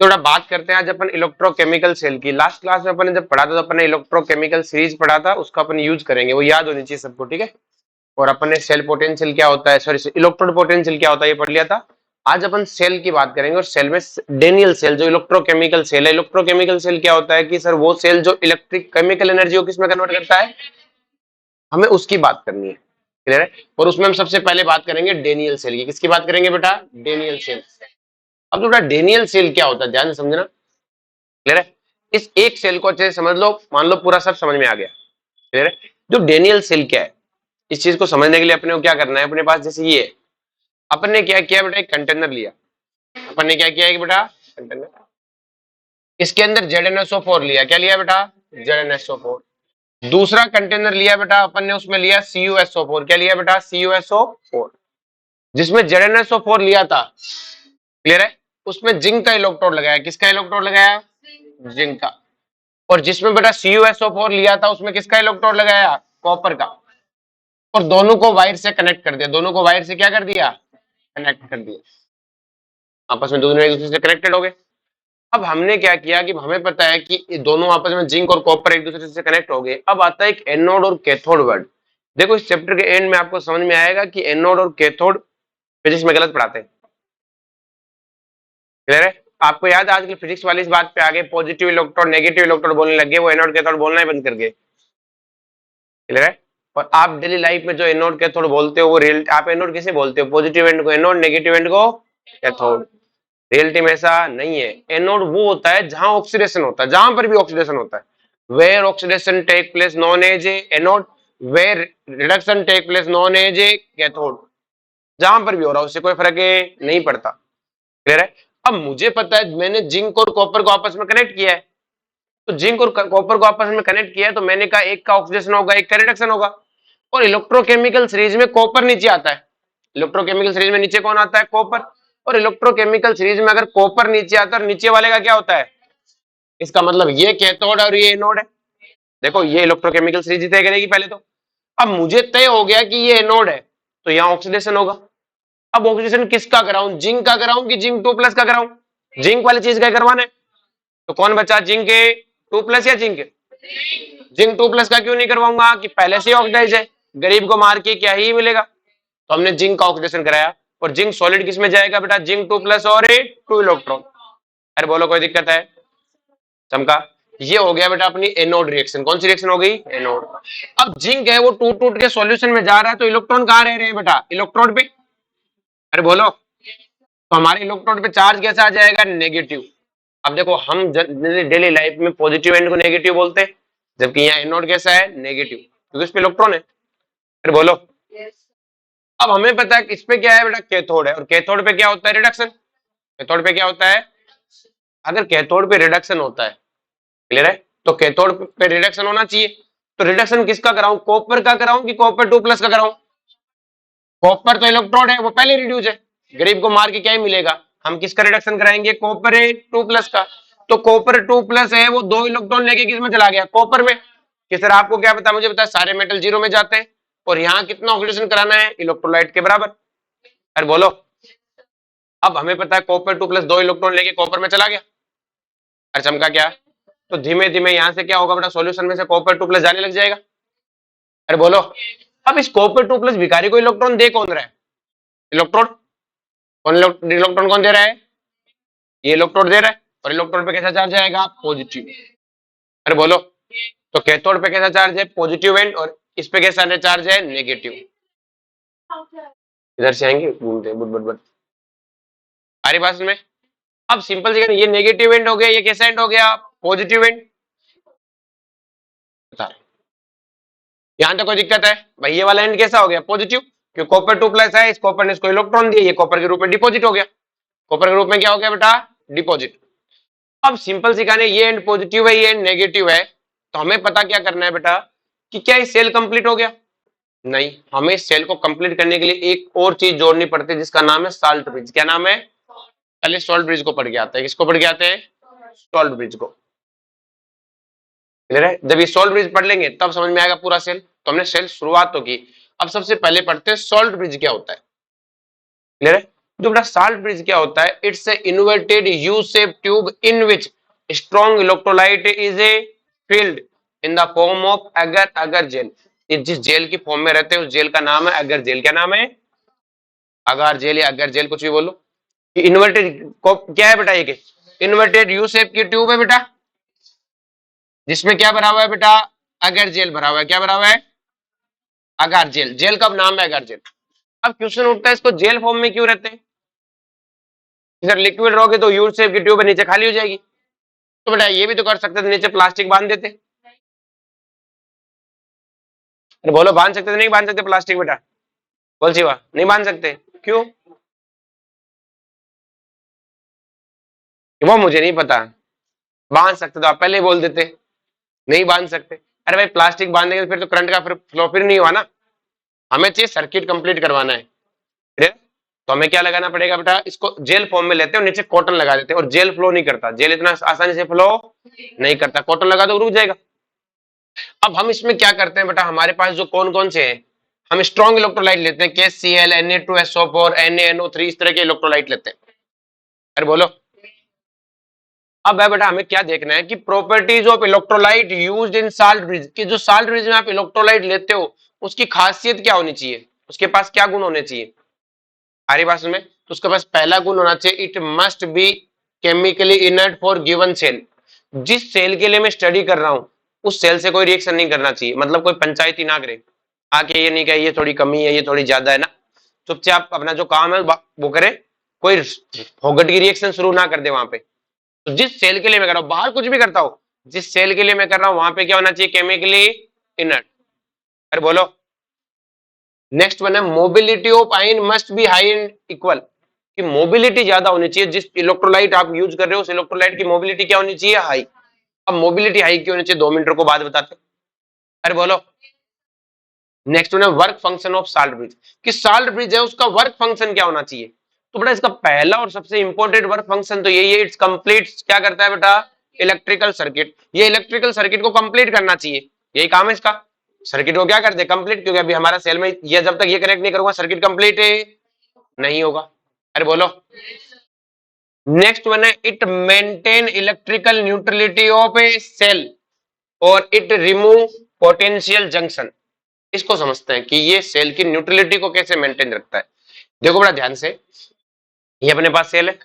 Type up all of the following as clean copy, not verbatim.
तो थोड़ा बात करते हैं आज अपन इलेक्ट्रोकेमिकल सेल की। लास्ट क्लास में अपन ने जब पढ़ा था तो अपन ने इलेक्ट्रोकेमिकल सीरीज पढ़ा था, उसका अपन यूज करेंगे, वो याद होनी चाहिए सबको, ठीक है। और अपन ने सेल पोटेंशियल क्या होता है, सॉरी इलेक्ट्रोड पोटेंशियल क्या होता है ये पढ़ लिया था। आज अपन सेल की बात करेंगे और सेल में डेनियल सेल जो इलेक्ट्रोकेमिकल सेल है। इलेक्ट्रोकेमिकल सेल क्या होता है कि सर वो सेल जो इलेक्ट्रिक केमिकल एनर्जी को किसमें कन्वर्ट करता है, हमें उसकी बात करनी है। क्लियर है। और उसमें हम सबसे पहले बात करेंगे डेनियल सेल की। किसकी बात करेंगे बेटा, डेनियल सेल। अब बेटा डेनियल सेल क्या होता है ध्यान से समझना। क्लियर है। इस एक सेल को अच्छे से समझ लो, मान लो पूरा सब समझ में आ गया। क्लियर है। जो डेनियल सेल क्या है, इस चीज को समझने के लिए अपने को क्या करना है, अपने पास जैसे ये अपन ने क्या किया बेटा, एक कंटेनर लिया। अपन ने क्या किया है बेटा, कंटेनर, इसके अंदर ZnSO4 लिया। क्या लिया बेटा, ZnSO4। दूसरा कंटेनर लिया बेटा अपन ने, उसमें लिया CuSO4। क्या लिया बेटा, CuSO4। जिसमें ZnSO4 लिया था, क्लियर है, उसमें जिंक का इलेक्ट्रोड लगाया। किसका इलेक्ट्रोड लगाया, जिंक का। और जिसमें बेटा CuSO4 लिया था उसमें किसका इलेक्ट्रोड लगाया, कॉपर का। और दोनों को वायर से कनेक्ट कर दिया। दोनों को वायर से क्या कर दिया, कनेक्ट कर दिया। आपस में दोनों एक दूसरे से कनेक्टेड हो गए। अब हमने क्या किया कि हमें पता है कि ये दोनों आपस में जिंक और कॉपर एक दूसरे से कनेक्ट हो गए। अब आता है एक एनोड और कैथोड वर्ड। देखो इस चैप्टर के एंड में आपको समझ में आएगा कि एनोड और कैथोड फिजिक्स में गलत पढ़ाते हैं। क्लियर है। आपको याद है आजकल फिजिक्स वाली इस बात पे आ गए, पॉजिटिव इलेक्ट्रोड नेगेटिव इलेक्ट्रोड बोलने लगे, वो एनोड कैथोड बोलना ही बंद कर गए। क्लियर है। और आप डेली लाइफ में जो एनोड कैथोड बोलते हो वो रियल, आप एनोड किसे बोलते हो, पॉजिटिव एंड को एनोड, नेगेटिव एंड को कैथोड। रियलिटी में ऐसा नहीं है। एनोड वो होता है जहां ऑक्सीडेशन होता है, जहां पर भी ऑक्सीडेशन होता है, where oxidation take place known as a anode, where reduction take place known as a cathode. जहां पर भी हो रहा है उससे कोई फर्क नहीं पड़ता। क्लियर है। अब मुझे पता है मैंने जिंक और कॉपर को आपस में कनेक्ट किया है, तो जिंक और कॉपर को आपस में कनेक्ट किया है तो मैंने कहा एक का ऑक्सीडेशन होगा एक का रिडक्शन होगा। और इलेक्ट्रोकेमिकल सीरीज में कॉपर नीचे आता है। इलेक्ट्रोकेमिकल सीरीज में नीचे कौन आता है, कॉपर। और इलेक्ट्रोकेमिकल सीरीज में अगर कॉपर नीचे आता है और नीचे वाले का क्या होता है, इसका मतलब ये कैथोड और ये एनोड है। देखो ये इलेक्ट्रोकेमिकल सीरीज तय करेगी पहले तो। अब मुझे तय हो गया कि ये एनोड है तो यहाँ ऑक्सीडेशन होगा। अब ऑक्सीडेशन किसका कराऊं, जिंक का कराऊं कि जिंक 2+ का कराऊं, जिंक वाली चीज का करवाना है। तो कौन बचा, जिंक के 2+ या जिंक, जिंक 2+ का क्यों नहीं करवाऊंगा कि पहले से ऑक्सीडाइज है, गरीब को मार के क्या ही मिलेगा। तो हमने जिंक का ऑक्सीडेशन कराया। और जिंक सॉलिड किस में जाएगा बेटा, जिंक 2+ और 2 इलेक्ट्रॉन। अरे बोलो कोई दिक्कत है, चमका। ये हो गया बेटा अपनी एनोड रिएक्शन। कौन सी रिएक्शन हो गई, एनोड। अब जिंक है वो टूट टूट के सॉल्यूशन में जा रहा है, तो इलेक्ट्रॉन कहाँ रह रहे हैं बेटा, इलेक्ट्रोड पे। अरे बोलो, तो हमारे इलेक्ट्रोड पे चार्ज कैसा आ जाएगा, नेगेटिव। अब देखो हम डेली लाइफ में पॉजिटिव एंड को नेगेटिव बोलते हैं, जबकि यहाँ एनोड कैसा है, नेगेटिव, क्योंकि इस पे इलेक्ट्रॉन है। फिर बोलो, अब हमें पता है इस पे क्या है बेटा, कैथोड है। और कैथोड पे क्या होता है, रिडक्शन। कैथोड पे क्या होता है, अगर कैथोड पे रिडक्शन होता है, क्लियर है, तो कैथोड पे रिडक्शन होना चाहिए। तो रिडक्शन किसका कराऊं, कॉपर का कराऊं कि कॉपर 2+ का कराऊं। कॉपर तो इलेक्ट्रोड है, वो पहले रिड्यूस है, गरीब को मार के क्या ही मिलेगा। हम किसका रिडक्शन कराएंगे, कॉपर है 2+ का। तो कॉपर 2+ है, वो 2 इलेक्ट्रॉन लेके किस में चला गया, कॉपर में। कि सर आपको क्या पता, मुझे पता सारे मेटल जीरो में जाते हैं। और यहाँ कितना ऑक्सीडेशन कराना है, इलेक्ट्रोलाइट के बराबर। अरे बोलो, अब हमें पता है कॉपर 2+ 2 इलेक्ट्रॉन लेके कॉपर में चला गया। अरे चमका क्या, तो धीमे धीमे यहाँ से क्या होगा बेटा, सॉल्यूशन में से कॉपर 2+ जाने लग जाएगा। अरे बोलो, अब इस कॉपर 2+ भिखारी को इलेक्ट्रॉन दे कौन रहा है, इलेक्ट्रोड। कौन इलेक्ट्रॉन कौन दे रहा है, ये इलेक्ट्रोड दे रहा है। और इलेक्ट्रोड पे कैसा चार्ज आएगा, पॉजिटिव। अरे बोलो, तो कैथोड पे कैसा चार्ज है, पॉजिटिव एंड, और इस पे कैसा चार्ज है, नेगेटिव। इधर से आएंगे घूमते बुट बुट बुट, आ रही बात में। अब सिंपल सी, ये नेगेटिव एंड हो गया, ये कैसा एंड हो गया, पॉजिटिव एंड। बता, यहां तक कोई दिक्कत है भाई, ये वाला एंड कैसा हो गया, पॉजिटिव, क्योंकि कॉपर 2+ है, इस कॉपर ने इसको इलेक्ट्रॉन दिया, ये कॉपर के रूप में डिपॉजिट हो गया। कॉपर के रूप में क्या हो गया बेटा, डिपॉजिट। अब सिंपल सी कहानी, ये एंड पॉजिटिव है, ये एंड नेगेटिव है, तो हमें पता क्या करना है बेटा, कि क्या ये सेल कंप्लीट हो गया, नहीं, हमें इस सेल को कंप्लीट करने के लिए एक और चीज जोड़नी पड़ती है, जिसका नाम है साल्ट ब्रिज। क्या नाम है, पहले सॉल्ट ब्रिज को पढ़ के आते हैं। किसको पढ़ के आते हैं, सॉल्ट ब्रिज को। क्लियर है, जब ये सॉल्ट ब्रिज पढ़ लेंगे तब समझ में आएगा पूरा सेल। तो हमने सेल शुरुआत तो की, अब सबसे पहले पढ़ते हैं सॉल्ट ब्रिज क्या होता है। क्लियर है, जो बेटा साल्ट ब्रिज क्या होता है, it's a inverted U shape tube in which strong electrolyte is a field in the form of अगर अगर जेल। जिस जेल की फॉर्म में रहते हैं उस जेल का नाम है अगर जेल। क्या नाम है? अगर जेल या अगर जेल, कुछ भी बोलो। इन्वर्टेड क्या है बेटा? ये इन्वर्टेड यू शेप की ट्यूब है बेटा, जिसमें क्या भरा हुआ है बेटा? अगर जेल भरा हुआ है। क्या भरा हुआ है? अगर जेल। जेल का नाम है अगर जेल। अब क्वेश्चन उठता है, इसको जेल फॉर्म में क्यों रहते हैं? इधर लिक्विड रहोगे तो यू शेप की ट्यूब नीचे खाली हो जाएगी, तो बेटा ये भी तो कर सकते थे, नीचे प्लास्टिक बांध देते। अरे बोलो, बांध सकते थे नहीं बांध सकते प्लास्टिक बेटा? बोल शिवा, नहीं बांध सकते, क्यों? वो मुझे नहीं पता। बांध सकते तो आप पहले ही बोल देते, नहीं बांध सकते। अरे भाई प्लास्टिक बांधेंगे फिर तो करंट का फिर फ्लो फिर नहीं हुआ ना। हमें चाहिए सर्किट कंप्लीट करवाना है, तो हमें क्या लगाना पड़ेगा बेटा? इसको जेल फॉर्म में लेते हैं और नीचे कॉटन लगा देते हैं, और जेल फ्लो नहीं करता, जेल इतना आसानी से फ्लो नहीं करता, कॉटन लगा दो रुक जाएगा। अब हम इसमें क्या करते हैं बेटा, हमारे पास जो कौन कौन से हैं, हम स्ट्रॉन्ग इलेक्ट्रोलाइट लेते हैं, KCl, Na2SO4, NaNO3, इस तरह के इलेक्ट्रोलाइट लेते हैं। अरे बोलो। अब है बेटा हमें क्या देखना है कि properties of electrolyte used in salt bridge, कि जो साल्ट ब्रिज में आप इलेक्ट्रोलाइट लेते हो उसकी खासियत क्या होनी चाहिए, उसके पास क्या गुण होने चाहिए। हमारी बात में तो उसके पास पहला गुण होना चाहिए, it must be chemically inert for given cell. जिस सेल के लिए मैं स्टडी कर रहा हूं उस सेल से कोई रिएक्शन नहीं करना चाहिए, मतलब कोई पंचायती ना करे आके ये नहीं कहे ये थोड़ी कमी है ये थोड़ी ज्यादा है ना, चुपचाप अपना जो काम है वो करे, कोई फोगट की रिएक्शन शुरू ना कर दे वहां पे। तो जिस सेल के लिए मैं कर रहा हूँ, बाहर कुछ भी करता हूँ, जिस सेल के लिए मैं कर रहा हूँ वहां पे क्या होना चाहिए? Chemically inert. अरे बोलो। नेक्स्ट वन है mobility of ion must be high and equal, कि मोबिलिटी ज्यादा होनी चाहिए, जिस इलेक्ट्रोलाइट आप यूज कर रहे हो उस इलेक्ट्रोलाइट की मोबिलिटी क्या होनी चाहिए? हाई। अब मोबिलिटी हाई क्यों होनी चाहिए? 2 मिनट को बाद बताते हैं। अरे बोलो। नेक्स्ट वन है work function of salt bridge, कि साल्ट ब्रिज है उसका वर्क फंक्शन क्या होना चाहिए। तो बेटा इसका पहला और सबसे इंपॉर्टेंट वर्क फंक्शन तो यही है, इट्स कंप्लीट, क्या करता है बेटा? Electrical circuit. ये इलेक्ट्रिकल सर्किट को कंप्लीट करना चाहिए, यही काम है इसका। सर्किट को क्या कर दे? कंप्लीट, क्योंकि अभी हमारा सेल में ये जब तक ये कनेक्ट नहीं करूंगा सर्किट कंप्लीट नहीं होगा। अरे बोलो। नेक्स्ट वन है it maintain electrical neutrality of a cell और इट रिमूव पोटेंशियल जंक्शन। इसको समझते हैं कि ये सेल की न्यूट्रलिटी को कैसे मेंटेन रखता है। देखो बड़ा ध्यान से, ये अपने पास सेल है,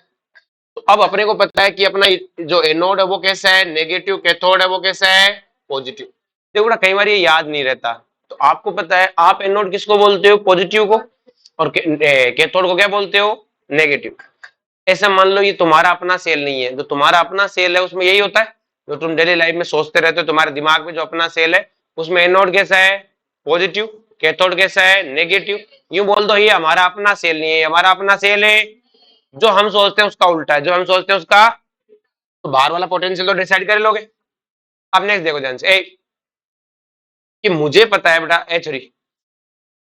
तो अब अपने को पता है कि अपना जो एनोड है वो कैसा है? नेगेटिव। कैथोड है वो कैसा है? पॉजिटिव। देखो बड़ा कई बार ये याद नहीं रहता, तो आपको पता है आप एनोड किसको बोलते हो? पॉजिटिव को। और कैथोड को क्या बोलते हो? नेगेटिव। ऐसा मान लो ये तुम्हारा अपना सेल नहीं है, जो तुम्हारा अपना सेल है उसमें यही होता है जो तुम डेली लाइफ में सोचते रहते हो, तुम्हारे दिमाग में जो अपना सेल है उसमें एनोड कैसा है? पॉजिटिव। कैथोड कैसा है? नेगेटिव। यूं बोल दो ये हमारा अपना सेल नहीं है, हमारा अपना सेल है, जो हम सोचते हैं उसका उल्टा है, जो हम सोचते हैं उसका, तो बाहर वाला पोटेंशियल तो डिसाइड कर लोगे। अब नेक्स्ट देखो ध्यान से, कि मुझे पता है बेटा H3,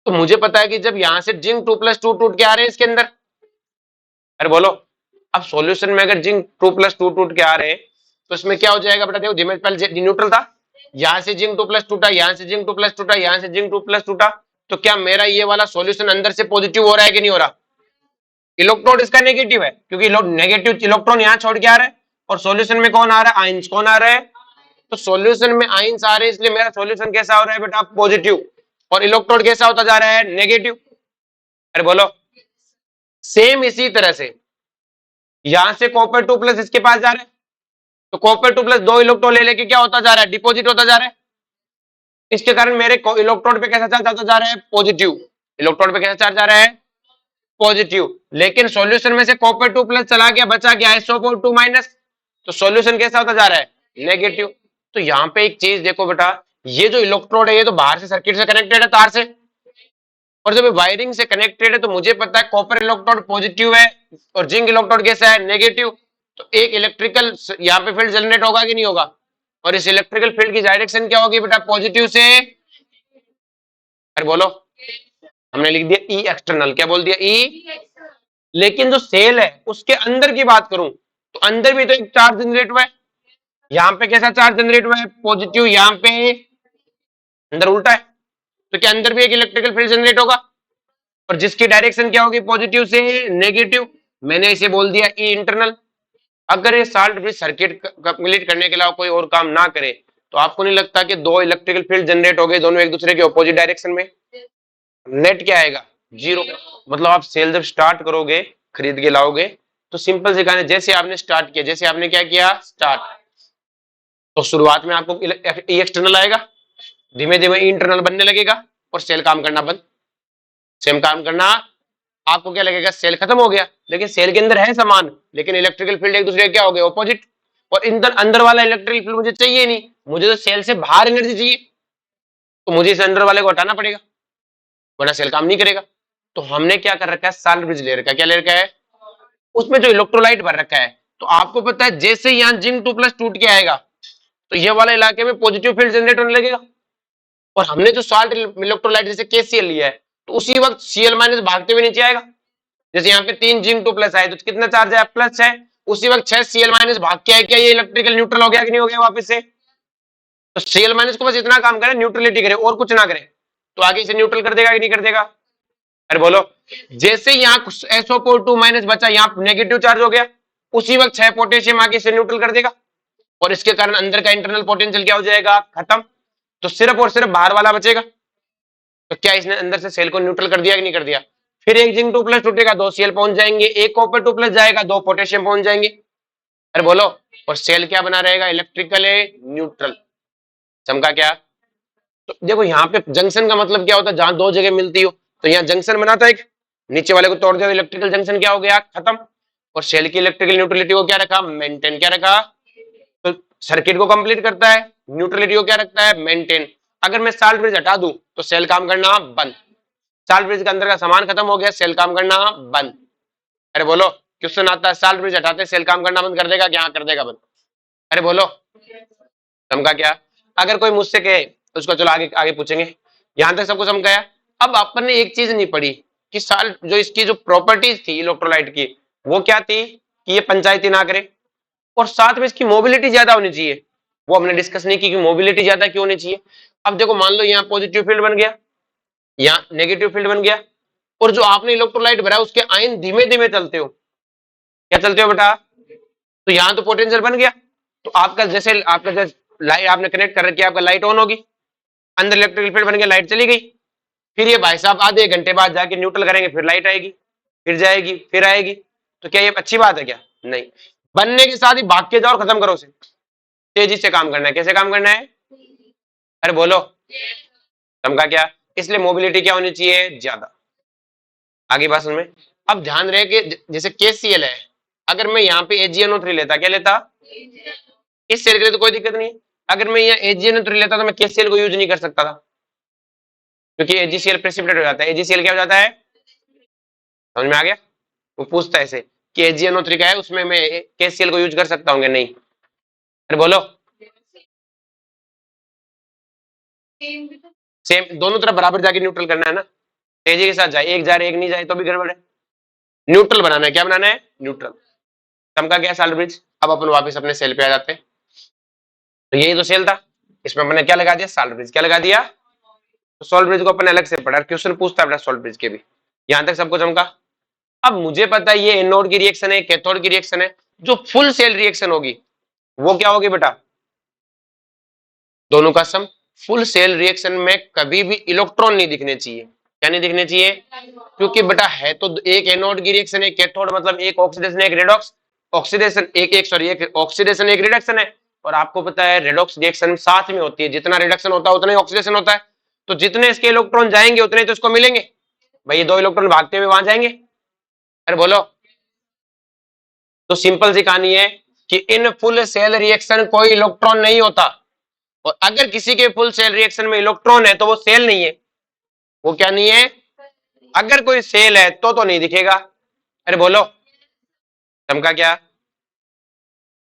तो मुझे पता है कि जब यहां से जिंक 2+2 टूट के आ रहे हैं इसके अंदर। अरे बोलो। अब सॉल्यूशन में अगर जिंक 2+2 टूट के आ रहे हैं तो इसमें क्या हो जाएगा बेटा? देखो जिमें पहले न्यूट्रल था, यहां से जिंक 2+ टूटा, यहां से जिंक 2+ टूटा, यहां से जिंक 2+ टूटा, तो क्या मेरा ये वाला सॉल्यूशन अंदर से पॉजिटिव हो रहा है कि नहीं हो रहा? इलेक्ट्रोड इसका नेगेटिव है, क्योंकि नेगेटिव इलेक्ट्रॉन यहां छोड़ के आ रहा है, और सॉल्यूशन में कौन आ रहा है? आयंस। कौन आ रहा है? तो सॉल्यूशन में आयंस आ रहे हैं, इसलिए मेरा सॉल्यूशन कैसा हो रहा है बेटा? पॉजिटिव। और इलेक्ट्रोड कैसा होता जा रहा है? नेगेटिव। अरे बोलो। सेम इसी तरह से यहां से कॉपर 2+ इसके पास जा रहा है, तो कॉपर 2+ 2 इलेक्ट्रॉन ले लेके क्या होता जा रहा है? डिपॉजिट होता जा रहा है। इसके कारण मेरे इलेक्ट्रोड पे कैसा चार्ज आता जा रहा है? पॉजिटिव। इलेक्ट्रोड पे कैसा चार्ज आ रहा है? पॉजिटिव। लेकिन सॉल्यूशन में से कॉपर 2+ चला गया, बचा गया SO4 2-, तो सॉल्यूशन कैसा होता जा रहा है? नेगेटिव। तो यहाँ पे एक चीज देखो बेटा, ये जो इलेक्ट्रोड है ये तो बाहर से सर्किट से कनेक्टेड है, तार से, और जब वायरिंग से कनेक्टेड है तो मुझे पता है कॉपर इलेक्ट्रोड पॉजिटिव है और जिंक इलेक्ट्रोड कैसा है? नेगेटिव। तो एक इलेक्ट्रिकल यहाँ पे फील्ड जनरेट होगा कि नहीं होगा? और इस इलेक्ट्रिकल फील्ड की डायरेक्शन क्या होगी बेटा? पॉजिटिव से। अरे बोलो। हमने लिख दिया ई एक्सटर्नल। क्या बोल दिया? ई। लेकिन जो सेल है उसके अंदर की बात करूं तो अंदर भी तो एक चार्ज जनरेट हुआ है, यहाँ पे कैसा चार्ज जनरेट हुआ है? पॉजिटिव। यहाँ पे अंदर उल्टा है, तो क्या अंदर भी एक इलेक्ट्रिकल फील्ड जनरेट होगा? और जिसकी डायरेक्शन क्या होगी, पॉजिटिव से नेगेटिव, मैंने इसे बोल दिया ई इंटरनल। अगर ये साल्ट ब्रिज सर्किट कंप्लीट करने के अलावा कोई और काम ना करे तो आपको नहीं लगता कि दो इलेक्ट्रिकल फील्ड जनरेट हो गए दोनों एक दूसरे के ऑपोजिट डायरेक्शन में, नेट क्या आएगा, जीरो। मतलब आप सेल जब स्टार्ट करोगे, खरीद के लाओगे, तो सिंपल से कहना, जैसे आपने स्टार्ट किया, जैसे आपने क्या किया स्टार्ट, तो शुरुआत में आपको ई एक्सटर्नल आएगा, धीमे धीमे ई इंटरनल बनने लगेगा और सेल काम करना बंद। सेम काम करना, आपको क्या लगेगा, सेल खत्म हो गया, लेकिन सेल के अंदर है सामान, लेकिन इलेक्ट्रिकल फील्ड एक दूसरे के क्या हो गए, ऑपोजिट। और इंदर अंदर वाला इलेक्ट्रिकल फील्ड मुझे चाहिए नहीं, मुझे तो सेल से बाहर एनर्जी चाहिए, तो मुझे इस अंदर वाले को हटाना पड़ेगा, वरना सेल काम नहीं करेगा। तो हमने क्या कर रखा है, साल्ट ब्रिज ले रखा है। क्या ले रखा है, उसमें जो इलेक्ट्रोलाइट भर रखा है। तो आपको पता है जैसे यहाँ जिंक 2+ टूट के आएगा तो ये वाले इलाके में पॉजिटिव फील्ड जनरेट होने लगेगा। और हमने जो साल्ट इलेक्ट्रोलाइट जैसे KCl लिया है, तो उसी वक्त Cl- भागते हुए नीचे आएगा। जैसे यहाँ पे 3 जिंक 2+ आए तो कितना चार्ज है, प्लस है, उसी वक्त 6 Cl- भाग के आए, क्या ये इलेक्ट्रिकल न्यूट्रल हो गया कि नहीं हो गया वापस से। तो Cl- को बस इतना काम करे, न्यूट्रलिटी करे और कुछ ना करे, तो आगे इसे न्यूट्रल कर देगा कि नहीं कर देगा। अरे बोलो, जैसे यहाँ SO4 2- बचा, यहाँ नेगेटिव चार्ज हो गया, उसी वक्त 6 पोटेशियम आगे इसे न्यूट्रल कर देगा, और इसके कारण अंदर का इंटरनल पोटेंशियल क्या हो जाएगा, खत्म। तो सिर्फ और सिर्फ बाहर वाला बचेगा। तो क्या इसने अंदर से सेल को न्यूट्रल कर दिया कि नहीं कर दिया। फिर एक जिंक 2+ टूटेगा, 2 Cl पहुंच जाएंगे, एक कॉपर 2+ जाएगा, 2 पोटेशियम पहुंच जाएंगे। अरे बोलो, और सेल क्या बना रहेगा, इलेक्ट्रिकल न्यूट्रल। चमका क्या। तो देखो यहाँ पे जंक्शन का मतलब क्या होता है, जहां दो जगह मिलती हो, तो यहाँ जंक्शन बना था एक, नीचे वाले को तोड़ दिया, इलेक्ट्रिकल जंक्शन क्या हो गया, खत्म। और सेल की इलेक्ट्रिकल न्यूट्रलिटी को क्या रखा, मेंटेन। क्या रखा, तो सर्किट को कंप्लीट करता है, न्यूट्रलिटी को क्या रखता है, मेंटेन। अगर मैं साल्ट ब्रिज हटा दूं तो सेल काम करना बंद, साल्ट ब्रिज के अंदर का सामान खत्म हो गया, सेल काम करना बंद। अरे बोलो, क्वेश्चन आता है, साल्ट ब्रिज हटाते सेल काम करना बंद कर देगा, क्या कर देगा बंद। अरे बोलो, समझा क्या। अगर कोई मुझसे कहे, उसको चलो आगे आगे पूछेंगे, यहां तक सबको समझ गया। अब अपन ने एक चीज नहीं पढ़ी कि साल्ट जो इसकी जो प्रॉपर्टीज थी इलेक्ट्रोलाइट की, वो क्या थी कि ये पंचायती ना करे, और साथ में इसकी मोबिलिटी ज्यादा होनी चाहिए। वो हमने डिस्कस नहीं की कि मोबिलिटी ज्यादा क्यों होनी चाहिए। अब देखो, मान लो यहाँ पॉजिटिव फील्ड बन गया, यहाँ नेगेटिव फील्ड बन गया, और जो आपने इलेक्ट्रोलाइट भरा उसके आयन धीमे धीमे चलते हो, क्या चलते हो बेटा, तो यहाँ तो पोटेंशियल बन गया। तो आपका जैसे लाइट आपने कनेक्ट कर रखी है, आपका लाइट ऑन होगी, अंदर इलेक्ट्रिकल फील्ड बन गया, लाइट चली गई। फिर ये भाई साहब आधे घंटे बाद जाके न्यूट्रल करेंगे, फिर लाइट आएगी, फिर जाएगी, फिर आएगी। तो क्या ये अच्छी बात है क्या, नहीं। बनने के साथ ही भाग के जाओ और खत्म करो उसे, तेजी से काम करना है। कैसे काम करना है, अरे बोलो, समझा क्या। इसलिए मोबिलिटी क्या होनी चाहिए, ज्यादा। आगे बात में, अब ध्यान रहे कि जैसे KCl है, अगर मैं यहाँ पे AgNO3 लेता, क्या लेता, इस सेल के लिए तो कोई दिक्कत नहीं। अगर मैं यहाँ AgNO3 लेता तो मैं KCl को यूज नहीं कर सकता था, क्योंकि AgCl प्रेसिपिटेट हो जाता है। AgCl क्या हो जाता है, समझ में आ गया। वो पूछता है ऐसे कि AgNO3 का है, उसमें मैं KCl को यूज कर सकता हूँ नहीं। अरे बोलो, सेम दोनों तरफ बराबर जाके न्यूट्रल करना है ना, Ag के साथ जाए, एक जा रहे एक नहीं जाए तो भी गड़बड़ है। न्यूट्रल बनाना है, क्या बनाना है, न्यूट्रल। चमका गया साल्ट ब्रिज। अब अपन वापस अपने सेल पे आ जाते हैं। तो यही तो सेल था, इसमें अपने क्या लगा दिया, साल्ट ब्रिज। क्या लगा दिया, तो सॉल्ट ब्रिज को अपन अलग से पढ़ा, क्वेश्चन पूछता है सॉल्ट ब्रिज के भी। यहां तक सबको चमका। अब मुझे पता है ये एनोड की रिएक्शन है, कैथोड की रिएक्शन है। जो फुल सेल रिएक्शन होगी वो क्या होगी बेटा, दोनों का सम। फुल सेल रिएक्शन में कभी भी इलेक्ट्रॉन नहीं दिखने चाहिए। क्या नहीं दिखने चाहिए, क्योंकि बेटा है तो एक एनोड की रिएक्शन, एक कैथोड, मतलब एक ऑक्सीडेशन एक रेडॉक्स। ऑक्सीडेशन एक ऑक्सीडेशन एक रिडक्शन है। और आपको पता है रेडॉक्स रिएक्शन साथ में होती है, जितना रिडक्शन होता है उतना ही ऑक्सीडेशन होता है। तो जितने इसके इलेक्ट्रॉन जाएंगे उतने तो इसको मिलेंगे। भाई ये 2 इलेक्ट्रॉन भागते हुए वहां जाएंगे। अरे बोलो, तो सिंपल सी कहानी है कि इन फुल सेल रिएक्शन कोई इलेक्ट्रॉन नहीं होता। और अगर किसी के फुल सेल रिएक्शन में इलेक्ट्रॉन है तो वो सेल नहीं है। वो क्या नहीं है, अगर कोई सेल है तो नहीं दिखेगा। अरे बोलो, चमका क्या।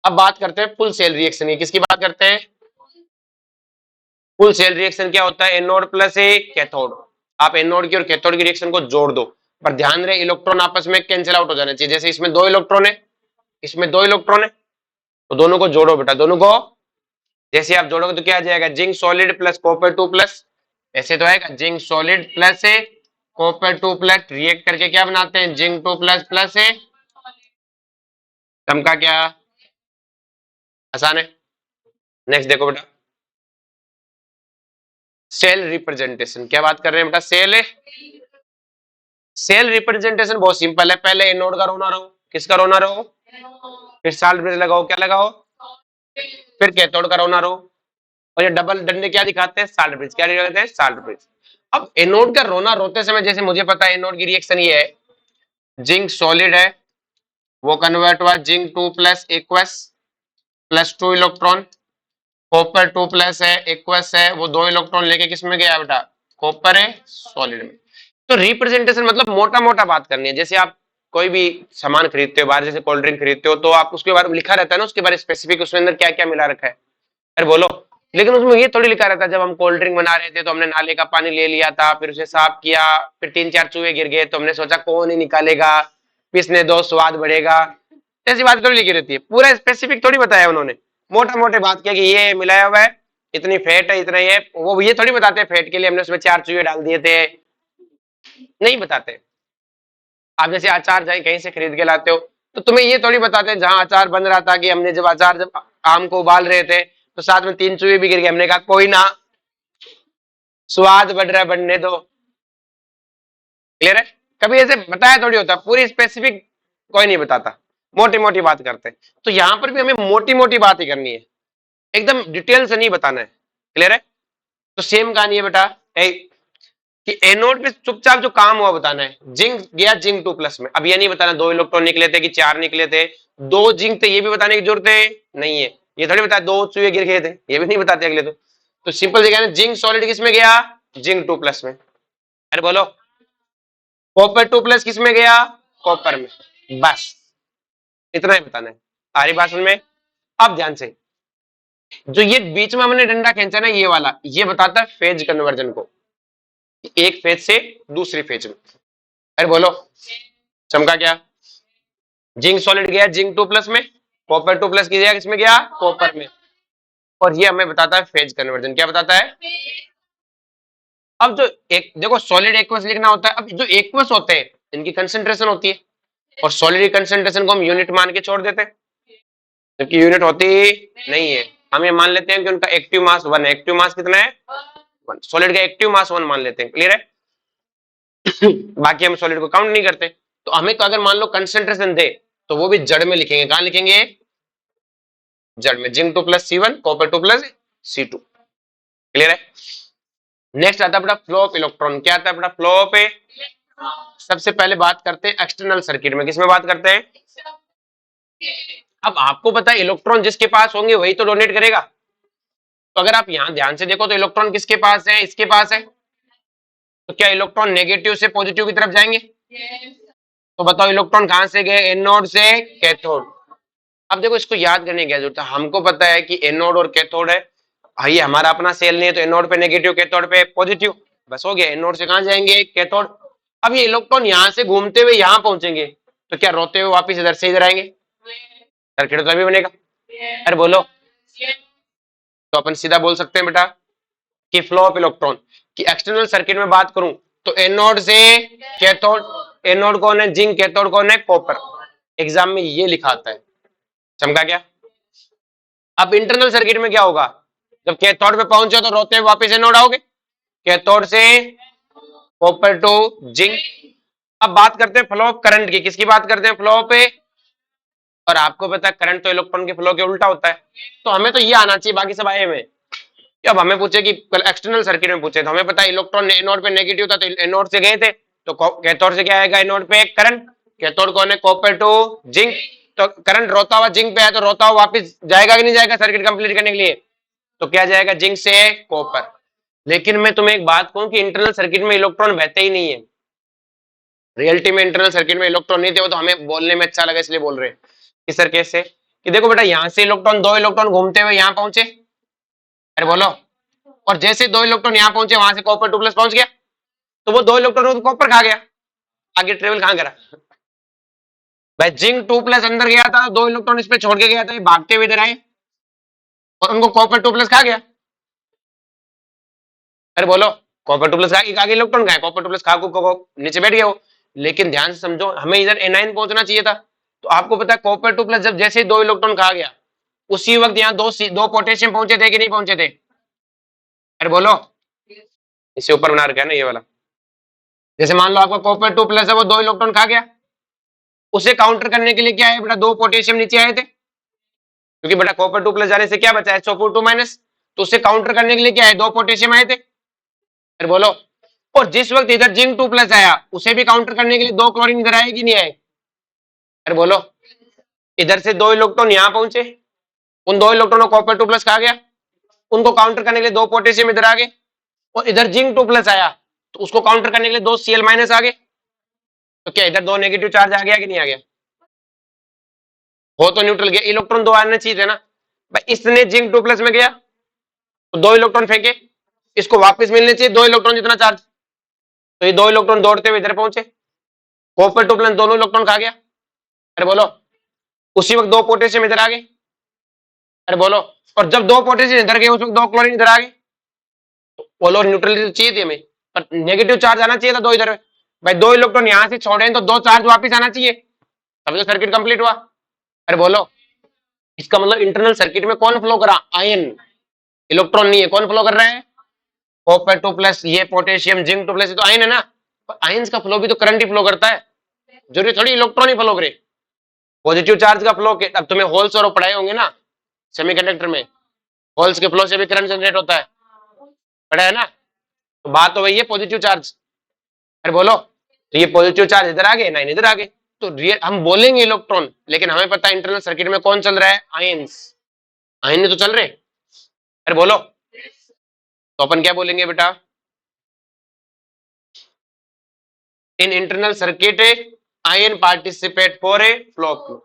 अब बात करते हैं फुल सेल रिएक्शन की, किसकी बात करते हैं, फुल सेल रिएक्शन क्या होता है, एनोड प्लस ए कैथोड। आप एनोड की और कैथोड की रिएक्शन को जोड़ दो, पर ध्यान रहे इलेक्ट्रॉन आपस में कैंसिल आउट हो जाना चाहिए। जैसे इसमें 2 इलेक्ट्रॉन है, इसमें 2 इलेक्ट्रॉन है, तो दोनों को जोड़ो बेटा, दोनों को। जैसे आप जोड़ोगे तो क्या आ जाएगा, जिंक सॉलिड प्लस कॉपर 2+, ऐसे तो आएगा जिंक सॉलिड प्लस ए कॉपर 2 प्लस रिएक्ट करके क्या बनाते हैं, जिंक 2 प्लस प्लस है, चमका क्या, आसान है। नेक्स्ट देखो बेटा, सेल रिप्रेजेंटेशन, क्या बात कर रहे हैं बेटा, सेल रिप्रेजेंटेशन बहुत सिंपल है, पहले एनोड का रोना रहो, किसका रोना रहो, फिर साल्ट ब्रिज लगाओ, क्या लगाओ, फिर कैथोड का रोना रहो, और ये डबल डंडे क्या दिखाते हैं, साल्ट ब्रिज, क्या दिखाते हैं, साल्ट ब्रिज। अब एनोड का रोना रोते समय जैसे मुझे पता है एनोड की रिएक्शन ये है, जिंक सॉलिड है, वो कन्वर्ट हुआ zinc 2 plus aqueous plus 2 electron, copper 2 plus है एक्वस है, वो 2 इलेक्ट्रॉन लेके किस में गया बेटा, कॉपर है सॉलिड में। तो रिप्रेजेंटेशन मतलब मोटा मोटा बात करनी है, जैसे आप कोई भी सामान खरीदते हो बाहर, जैसे कोल्ड ड्रिंक खरीदते हो तो आप उसके बारे में लिखा रहता है ना, उसके बारे में स्पेसिफिक, उसके अंदर क्या क्या मिला रखा है, अरे बोलो। लेकिन उसमें ये थोड़ी लिखा रहता है, जब हम कोल्ड ड्रिंक बना रहे थे तो हमने नाले का पानी ले लिया था, फिर उसे साफ किया, फिर 3-4 चूहे गिर गए तो हमने सोचा कौन ही निकालेगा, पीसने दो स्वाद बढ़ेगा, ऐसी बात थोड़ी लिखी रहती है, पूरा स्पेसिफिक थोड़ी बताया उन्होंने, मोटा मोटे बात किया कि ये मिलाया हुआ है, इतनी फैट है, इतना ये, वो ये थोड़ी बताते हैं फैट के लिए हमने उसमें 4 चूहे डाल दिए थे, नहीं बताते। आप जैसे अचार जाए कहीं से खरीद के लाते हो तो तुम्हें ये थोड़ी बताते हैं, जहां अचार बन रहा था कि हमने जब आम को उबाल रहे थे तो साथ में 3 चूहे भी गिर गए, हमने कहा कोई ना, स्वाद बढ़ रहा है, बढ़ने दो, क्लियर है। कभी ऐसे बताया थोड़ी होता, पूरी स्पेसिफिक कोई नहीं बताता, मोटी मोटी बात करते हैं। तो यहां पर भी हमें मोटी मोटी बात ही करनी है, एकदम डिटेल से नहीं बताना है, क्लियर है। तो सेम कहानी है बेटा, कि एनोड पे चुपचाप जो काम हुआ बताना है, जिंक गया जिंक 2 प्लस में, अब ये नहीं बताना 2 इलेक्ट्रॉन निकले थे कि 4 निकले थे, 2 जिंक थे, ये भी बताने की जरूरत है नहीं है, ये थोड़ी बताया 2 चूहे गिर गए थे, ये भी नहीं बताते अगले। तो सिंपल जगह ना, जिंक सॉलिड किस में गया, जिंक 2 प्लस में, अरे बोलो, कॉपर 2 प्लस किस में गया, कॉपर में, बस इतना ही बताना है, आ रही बात समझ में। अब ध्यान से, जो ये बीच में हमने डंडा खींचा ना, ये वाला, ये बताता है फेज कन्वर्जन को, एक फेज से दूसरी फेज में, अरे बोलो, चमका क्या, जिंक सॉलिड गया जिंक 2 प्लस में, कॉपर 2 प्लस की जगह किसमें गया, कॉपर में, और ये हमें बताता है फेज कन्वर्जन, क्या बताता है। अब जो एक देखो सॉलिड एक्वस लिखना होता है, अब जो एक्वस होते हैं इनकी कंसेंट्रेशन होती है, और सॉलिड कंसेंट्रेशन को हम यूनिट मान के छोड़ देते हैं, जबकि यूनिट होती नहीं है, हम ये मान लेते हैं कि उनका एक्टिव मास 1 है, एक्टिव मास कितना है 1, सॉलिड का एक्टिव मास 1 मान लेते हैं, क्लियर है। बाकी हम सॉलिड को काउंट नहीं करते, तो हमें तो अगर मान लो कंसेंट्रेशन दे तो वो भी जड़ में लिखेंगे, कहां लिखेंगे, जड़ में, zinc 2 plus C1 copper 2 plus C2, clear है। नेक्स्ट आता है बेटा फ्लो ऑफ इलेक्ट्रॉन, क्या आता है बेटा, फ्लो ऑफ, सबसे पहले बात करते हैं एक्सटर्नल सर्किट में, किसमें बात करते हैं। अब आपको पता है इलेक्ट्रॉन जिसके पास होंगे वही तो डोनेट करेगा, तो अगर आप यहां ध्यान से देखो तो इलेक्ट्रॉन किसके पास है, इसके पास है, तो क्या इलेक्ट्रॉन नेगेटिव से पॉजिटिव की तरफ जाएंगे, तो बताओ इलेक्ट्रॉन कहां से गए, एनोड से कैथोड। अब देखो इसको याद करने की क्या जरूरत है, हमको पता है कि एनोड और कैथोड है, भाई हमारा अपना सेल नहीं है तो एनोड पे नेगेटिव कैथोड पे पॉजिटिव, बस हो गया, एनोड से कहां जाएंगे, कैथोड। अब ये इलेक्ट्रॉन यहां से घूमते हुए यहां पहुंचेंगे तो क्या रोते हुए वापस इधर से इधर आएंगे, सर्किट तो अभी बनेगा, अरे बोलो। तो अपन सीधा बोल सकते हैं बेटा कि फ्लो ऑफ इलेक्ट्रॉन की एक्सटर्नल सर्किट में बात करूं तो एनोड से कैथोड, एनोड कौन है जिंक, कैथोड कौन है कॉपर, एग्जाम में ये लिखा आता है, चमका क्या। अब इंटरनल सर्किट में क्या होगा, जब कैथोड पे पहुंचे तो रोते हुए वापस एनोड आओगे, कैथोड से कॉपर टू जिंक। अब बात करते हैं फ्लो ऑफ करंट की, किसकी बात करते हैं, फ्लो पे, और आपको पता है करंट तो इलेक्ट्रॉन के फ्लो के उल्टा होता है, तो हमें तो ये आना चाहिए, बाकी सब आए हुए। अब हमें पूछे कि एक्सटर्नल सर्किट में पूछे तो हमें पता है इलेक्ट्रॉन एनोड पे नेगेटिव था तो एनोड से गए थे, तो कैथोड से क्या आएगा, एनोड पे करंट, कैथोड कौन है कॉपर टू जिंक, तो करंट रोता हुआ जिंक पे है तो रोता हुआ वापस जाएगा कि नहीं जाएगा सर्किट कंप्लीट करने के लिए, तो क्या जाएगा जिंक से कॉपर। लेकिन मैं तुम्हें एक बात कहूं कि इंटरनल सर्किट में इलेक्ट्रॉन बहते ही नहीं है, रियलिटी में इंटरनल सर्किट में इलेक्ट्रॉन नहीं थे, वो तो हमें बोलने में अच्छा लगा इसलिए बोल रहे हैं कि सर कैसे, कि देखो बेटा यहां से इलेक्ट्रॉन 2 इलेक्ट्रॉन घूमते हुए यहां पहुंचे, अरे बोलो, और जैसे 2 इलेक्ट्रॉन यहां पहुंचे वहां से कॉपर 2 प्लस पहुंच गया, तो वो 2 इलेक्ट्रॉन तो कॉपर खा गया, आगे ट्रेवल कहां करा भाई, जिंक 2 प्लस अंदर गया था, 2 इलेक्ट्रॉन इस पे छोड़ के गया था, ये भागते हुए इधर आए और उनको कॉपर 2 प्लस खा गया, अरे बोलो। कॉपर 2 प्लस आगे इलेक्ट्रॉन कहाँ है, कॉपर 2 प्लस खा को नीचे बैठ गया वो। लेकिन ध्यान से समझो, हमें इधर एनाइन पहुंचना चाहिए था। तो आपको पता है कॉपर 2 प्लस जब जैसे ही 2 इलेक्ट्रॉन खा गया, उसी वक्त यहाँ दो पोटेशियम पहुंचे थे कि नहीं पहुंचे थे? अरे बोलो, इसे ऊपर बना रखा है ना ये वाला। जैसे मान लो आपका कॉपर 2 प्लस है, वो 2 इलेक्ट्रॉन खा गया, उसे काउंटर करने के लिए क्या है बेटा, 2 पोटेशियम नीचे आए थे, क्योंकि बेटा कॉपर 2 प्लस जाने से क्या बचा है, SO4 2 माइनस। तो उसे काउंटर करने के लिए क्या है, 2 पोटेशियम आए थे। अरे बोलो, और जिस वक्त इधर जिंक 2 प्लस आया, उसे भी काउंटर करने के लिए 2 क्लोरीन इधर आए कि नहीं आए? अरे बोलो, इधर से 2 इलेक्ट्रॉन यहाँ पहुंचे, उन 2 इलेक्ट्रॉनों कॉपर 2 प्लस खा गया, उनको काउंटर करने के लिए 2 पोटेशियम इधर आ गए, और इधर जिंक 2 प्लस आया, तो उसको काउंटर करने के लिए 2 Cl माइनस आ गए। तो क्या इधर 2 नेगेटिव चार्ज आ गया कि नहीं आ गया? हो तो न्यूट्रल गया, इलेक्ट्रॉन 2 आने चाहिए थे ना भाई। इसने जिंक 2 प्लस में गया तो 2 इलेक्ट्रॉन फेंके, इसको वापस मिलने चाहिए 2 इलेक्ट्रॉन जितना चार्ज। तो ये 2 इलेक्ट्रॉन दौड़ते हुए इधर पहुंचे, कॉपर 2 प्लस दोनों इलेक्ट्रॉन खा गया। अरे बोलो, उसी वक्त 2 पोटेशियम इधर आ गए। अरे बोलो, और जब 2 पोटेशियम इधर गए, उस वक्त 2 क्लोरीन इधर आ गए। बोलो, न्यूट्रलिटी चाहिए थी हमें, पर नेगेटिव चार्ज आना चाहिए था 2 इधर। भाई 2 इलेक्ट्रॉन यहां से छोड़े तो 2 चार्ज वापस आना चाहिए, तभी तो सर्किट कंप्लीट हुआ। अरे बोलो, इसका मतलब इंटरनल सर्किट में कौन फ्लो करा, आयन, इलेक्ट्रॉन नहीं है। कौन फ्लो कर रहा है, कॉपर 2 प्लस, ये पोटेशियम जिंक 2 प्लस, तो आयन है ना। पर आयंस का फ्लो भी तो करंट ही फ्लो करता है, जरूरी थोड़ी इलेक्ट्रॉन ही फ्लो करे। पॉजिटिव चार्ज का फ्लो, अब तुम्हें होल्स और पढ़ाए होंगे ना सेमीकंडक्टर में, होल्स के फ्लो से भी करंट जनरेट होता है, पढ़ा है ना। तो बात तो वही है, पॉजिटिव चार्ज। अरे बोलो, तो ये पॉजिटिव चार्ज इधर आ गए, नाइन इधर आ गए, तो रियल हम बोलेंगे इलेक्ट्रॉन, लेकिन हमें पता है इंटरनल सर्किट में कौन चल रहा है, आयंस, आयन तो चल रहे। अरे बोलो, तो अपन क्या बोलेंगे बेटा, in internal circuit ion participate for a flow.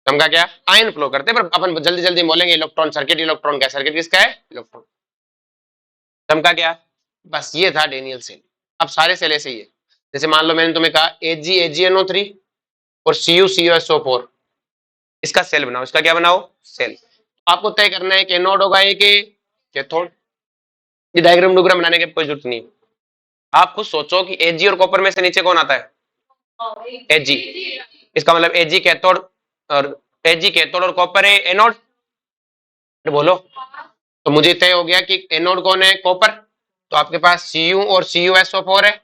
समझा क्या, आयन फ्लो करते हैं, पर अपन जल्दी जल्दी बोलेंगे इलेक्ट्रॉन सर्किट, इलेक्ट्रॉन का सर्किट किसका है, इलेक्ट्रॉन। समझा क्या, बस ये था डेनियल सेल। अब सारे सेल ऐसे ही है, जैसे मान लो मैंने तुम्हें कहा AgAgNO3 और CuCuSO4, इसका सेल बनाओ, इसका क्या बनाओ, सेल। आपको तय करना है कि एनोड होगा एक कैथोड। ये डायग्राम डुग्राम बनाने की कोई जरूरत नहीं, आप खुद सोचो कि Ag और कॉपर में से नीचे कौन आता है, Ag। इसका मतलब Ag कैथोड, और Ag कैथोड और कॉपर है एनोड। बोलो, तो मुझे तय हो गया कि एनोड कौन है, कॉपर, तो आपके पास Cu और CuSO4 है,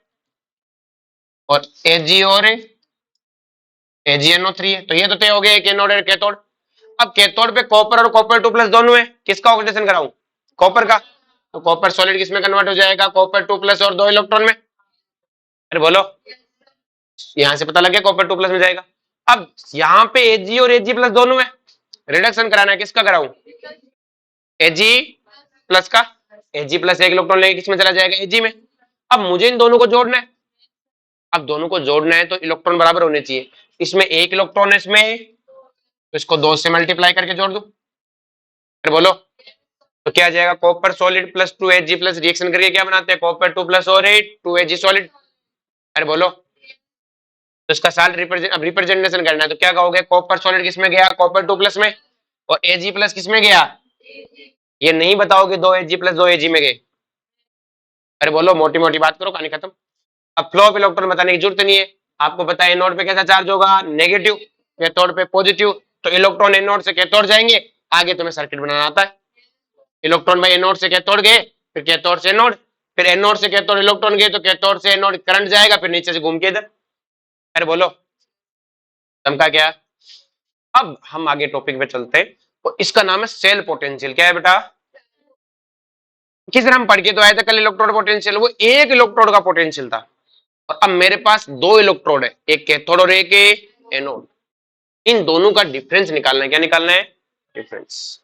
और Ag और AgNO3 है। तो ये तो तय हो गया कि एनोड और कैथोड। अब कैथोड पे कॉपर और कॉपर 2 प्लस दोनों है, किसका ऑक्सीडेशन कराऊं, कॉपर का। तो कॉपर सॉलिड किसमें कन्वर्ट हो जाएगा, कॉपर 2 प्लस और 2 इलेक्ट्रॉन में। अरे बोलो, यहां से पता लग गया कॉपर 2 प्लस में जाएगा। अब यहाँ पे Ag और Ag प्लस दोनों है, रिडक्शन कराना है, किसका कराऊं, Ag प्लस का। Ag प्लस एक इलेक्ट्रॉन लेके किसमें चला जाएगा, Ag में। अब मुझे इन दोनों को जोड़ना है, अब दोनों को जोड़ना है तो इलेक्ट्रॉन बराबर होने चाहिए। इसमें एक इलेक्ट्रॉन है, इसमें, तो इसको 2 से मल्टीप्लाई करके जोड़ दो। अरे बोलो, तो क्या आ जाएगा, copper solid plus 2Ag plus, reaction करके क्या बनाते हैं, कॉपर 2 प्लस और 2Ag सॉलिड। अरे बोलो, तो इसका साल रिप्रेजेंटेशन करना है, तो क्या कहोगे, कॉपर सॉलिड किसमें गया, कॉपर 2 प्लस में, और Ag प्लस किसमें गया, ये नहीं बताओगे 2Ag प्लस 2Ag में गए। अरे बोलो, मोटी मोटी बात करो, कहानी खत्म। अब फ्लो ऑफ इलेक्ट्रॉन बताने की जरूरत नहीं है, आपको पता है एनोड पे कैसा चार्ज होगा, नेगेटिव, कैथोड पे पॉजिटिव। तो इलेक्ट्रॉन एनोड से कैथोड जाएंगे, आगे तुम्हें सर्किट बनाना आता है। इलेक्ट्रॉन भाई एनोड से कैथोड गए, फिर कैथोड से एनोड, फिर एनोड से कैथोड इलेक्ट्रॉन गए, तो कैथोड से एनोड करंट जाएगा, फिर नीचे से घूम के इधर। अरे बोलो, समझा क्या। अब हम आगे टॉपिक पे चलते हैं, तो इसका नाम है सेल पोटेंशियल। क्या है बेटा, किस तरह हम पढ़ के तो आए थे कल, इलेक्ट्रोड पोटेंशियल, वो एक इलेक्ट्रोड का पोटेंशियल था। और अब मेरे पास 2 इलेक्ट्रोड है, एक कैथोड और एक एनोड। इन दोनों का डिफरेंस निकालना है, क्या निकालना है, डिफरेंस।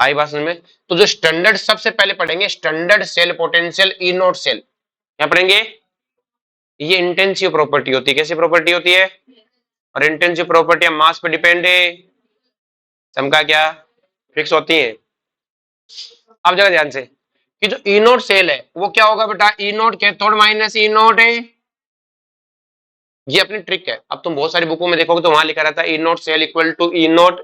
आई बात समझ में। तो जो स्टैंडर्ड सबसे पहले पढ़ेंगे, standard cell potential E naught cell, क्या पढ़ेंगे, ये इंटेंसिव प्रॉपर्टी होती है। कैसी प्रॉपर्टी होती है, और इंटेंसिव प्रॉपर्टी मास पे डिपेंड है, समझा क्या, फिक्स होती है। अब जगह ध्यान से कि जो ई नोट सेल है वो क्या होगा बेटा, ई नोट कैथोड माइनस ई नोट है, ये अपनी ट्रिक है। अब तुम बहुत सारी बुकों में देखोगे तो वहां लिखा रहता है E naught cell equal to E naught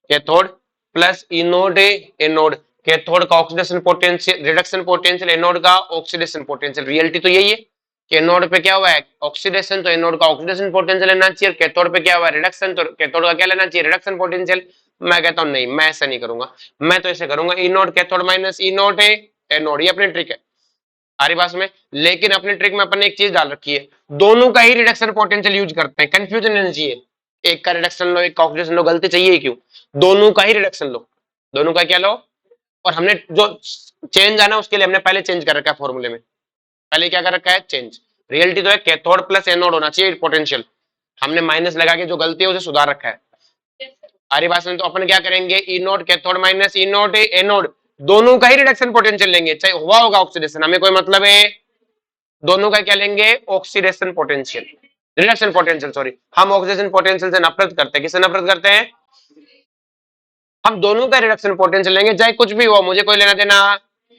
cathode plus E naught anode. Cathode का oxidation potential, reduction potential, anode का ऑक्सीडेशन पोटेंशियल। रियलिटी तो यही है कि एनोड पे क्या हुआ है ऑक्सीडेशन, तो एनोड का ऑक्सीडेशन पोटेंशियल लेना चाहिए, कैथोड पे क्या हुआ है रिडक्शन, तो कैथोड का क्या लेना चाहिए रिडक्शन पोटेंशियल। मैं कहता हूं नहीं, मैं ऐसा नहीं करूंगा, मैं तो ऐसे करूंगा ई नोट कैथोड माइनस ई नोट है एनोड, ये अपनी ट्रिक है हमारी पास में। लेकिन अपनी ट्रिक में अपन ने एक चीज डाल रखी है, दोनों का ही रिडक्शन पोटेंशियल यूज करते हैं, कंफ्यूजन नहीं चाहिए, एक का रिडक्शन लो एक का ऑक्सीडेशन लो, गलती चाहिए क्यों, दोनों का ही रिडक्शन लो, दोनों का क्या लो। और हमने जो चेंज आना उसके लिए हमने पहले चेंज कर रखा है फॉर्मूले में, पहले क्या कर रखा है चेंज। रियलिटी तो है कैथोड प्लस एनोड होना चाहिए पोटेंशियल, हमने माइनस लगा के जो गलती है उसे सुधार रखा है हमारी बात में। तो अपन क्या करेंगे ई नोट कैथोड माइनस ई नोट एनोड, दोनों का ही रिडक्शन पोटेंशियल लेंगे, चाहे हुआ होगा ऑक्सीडेशन, हमें कोई मतलब है, दोनों का क्या लेंगे oxidation potential, reduction potential sorry. हम ऑक्सीडेशन पोटेंशियल से नफरत करते हैं, किससे नफरत करते हैं, हम दोनों का रिडक्शन पोटेंशियल लेंगे, चाहे कुछ भी हो मुझे कोई लेना देना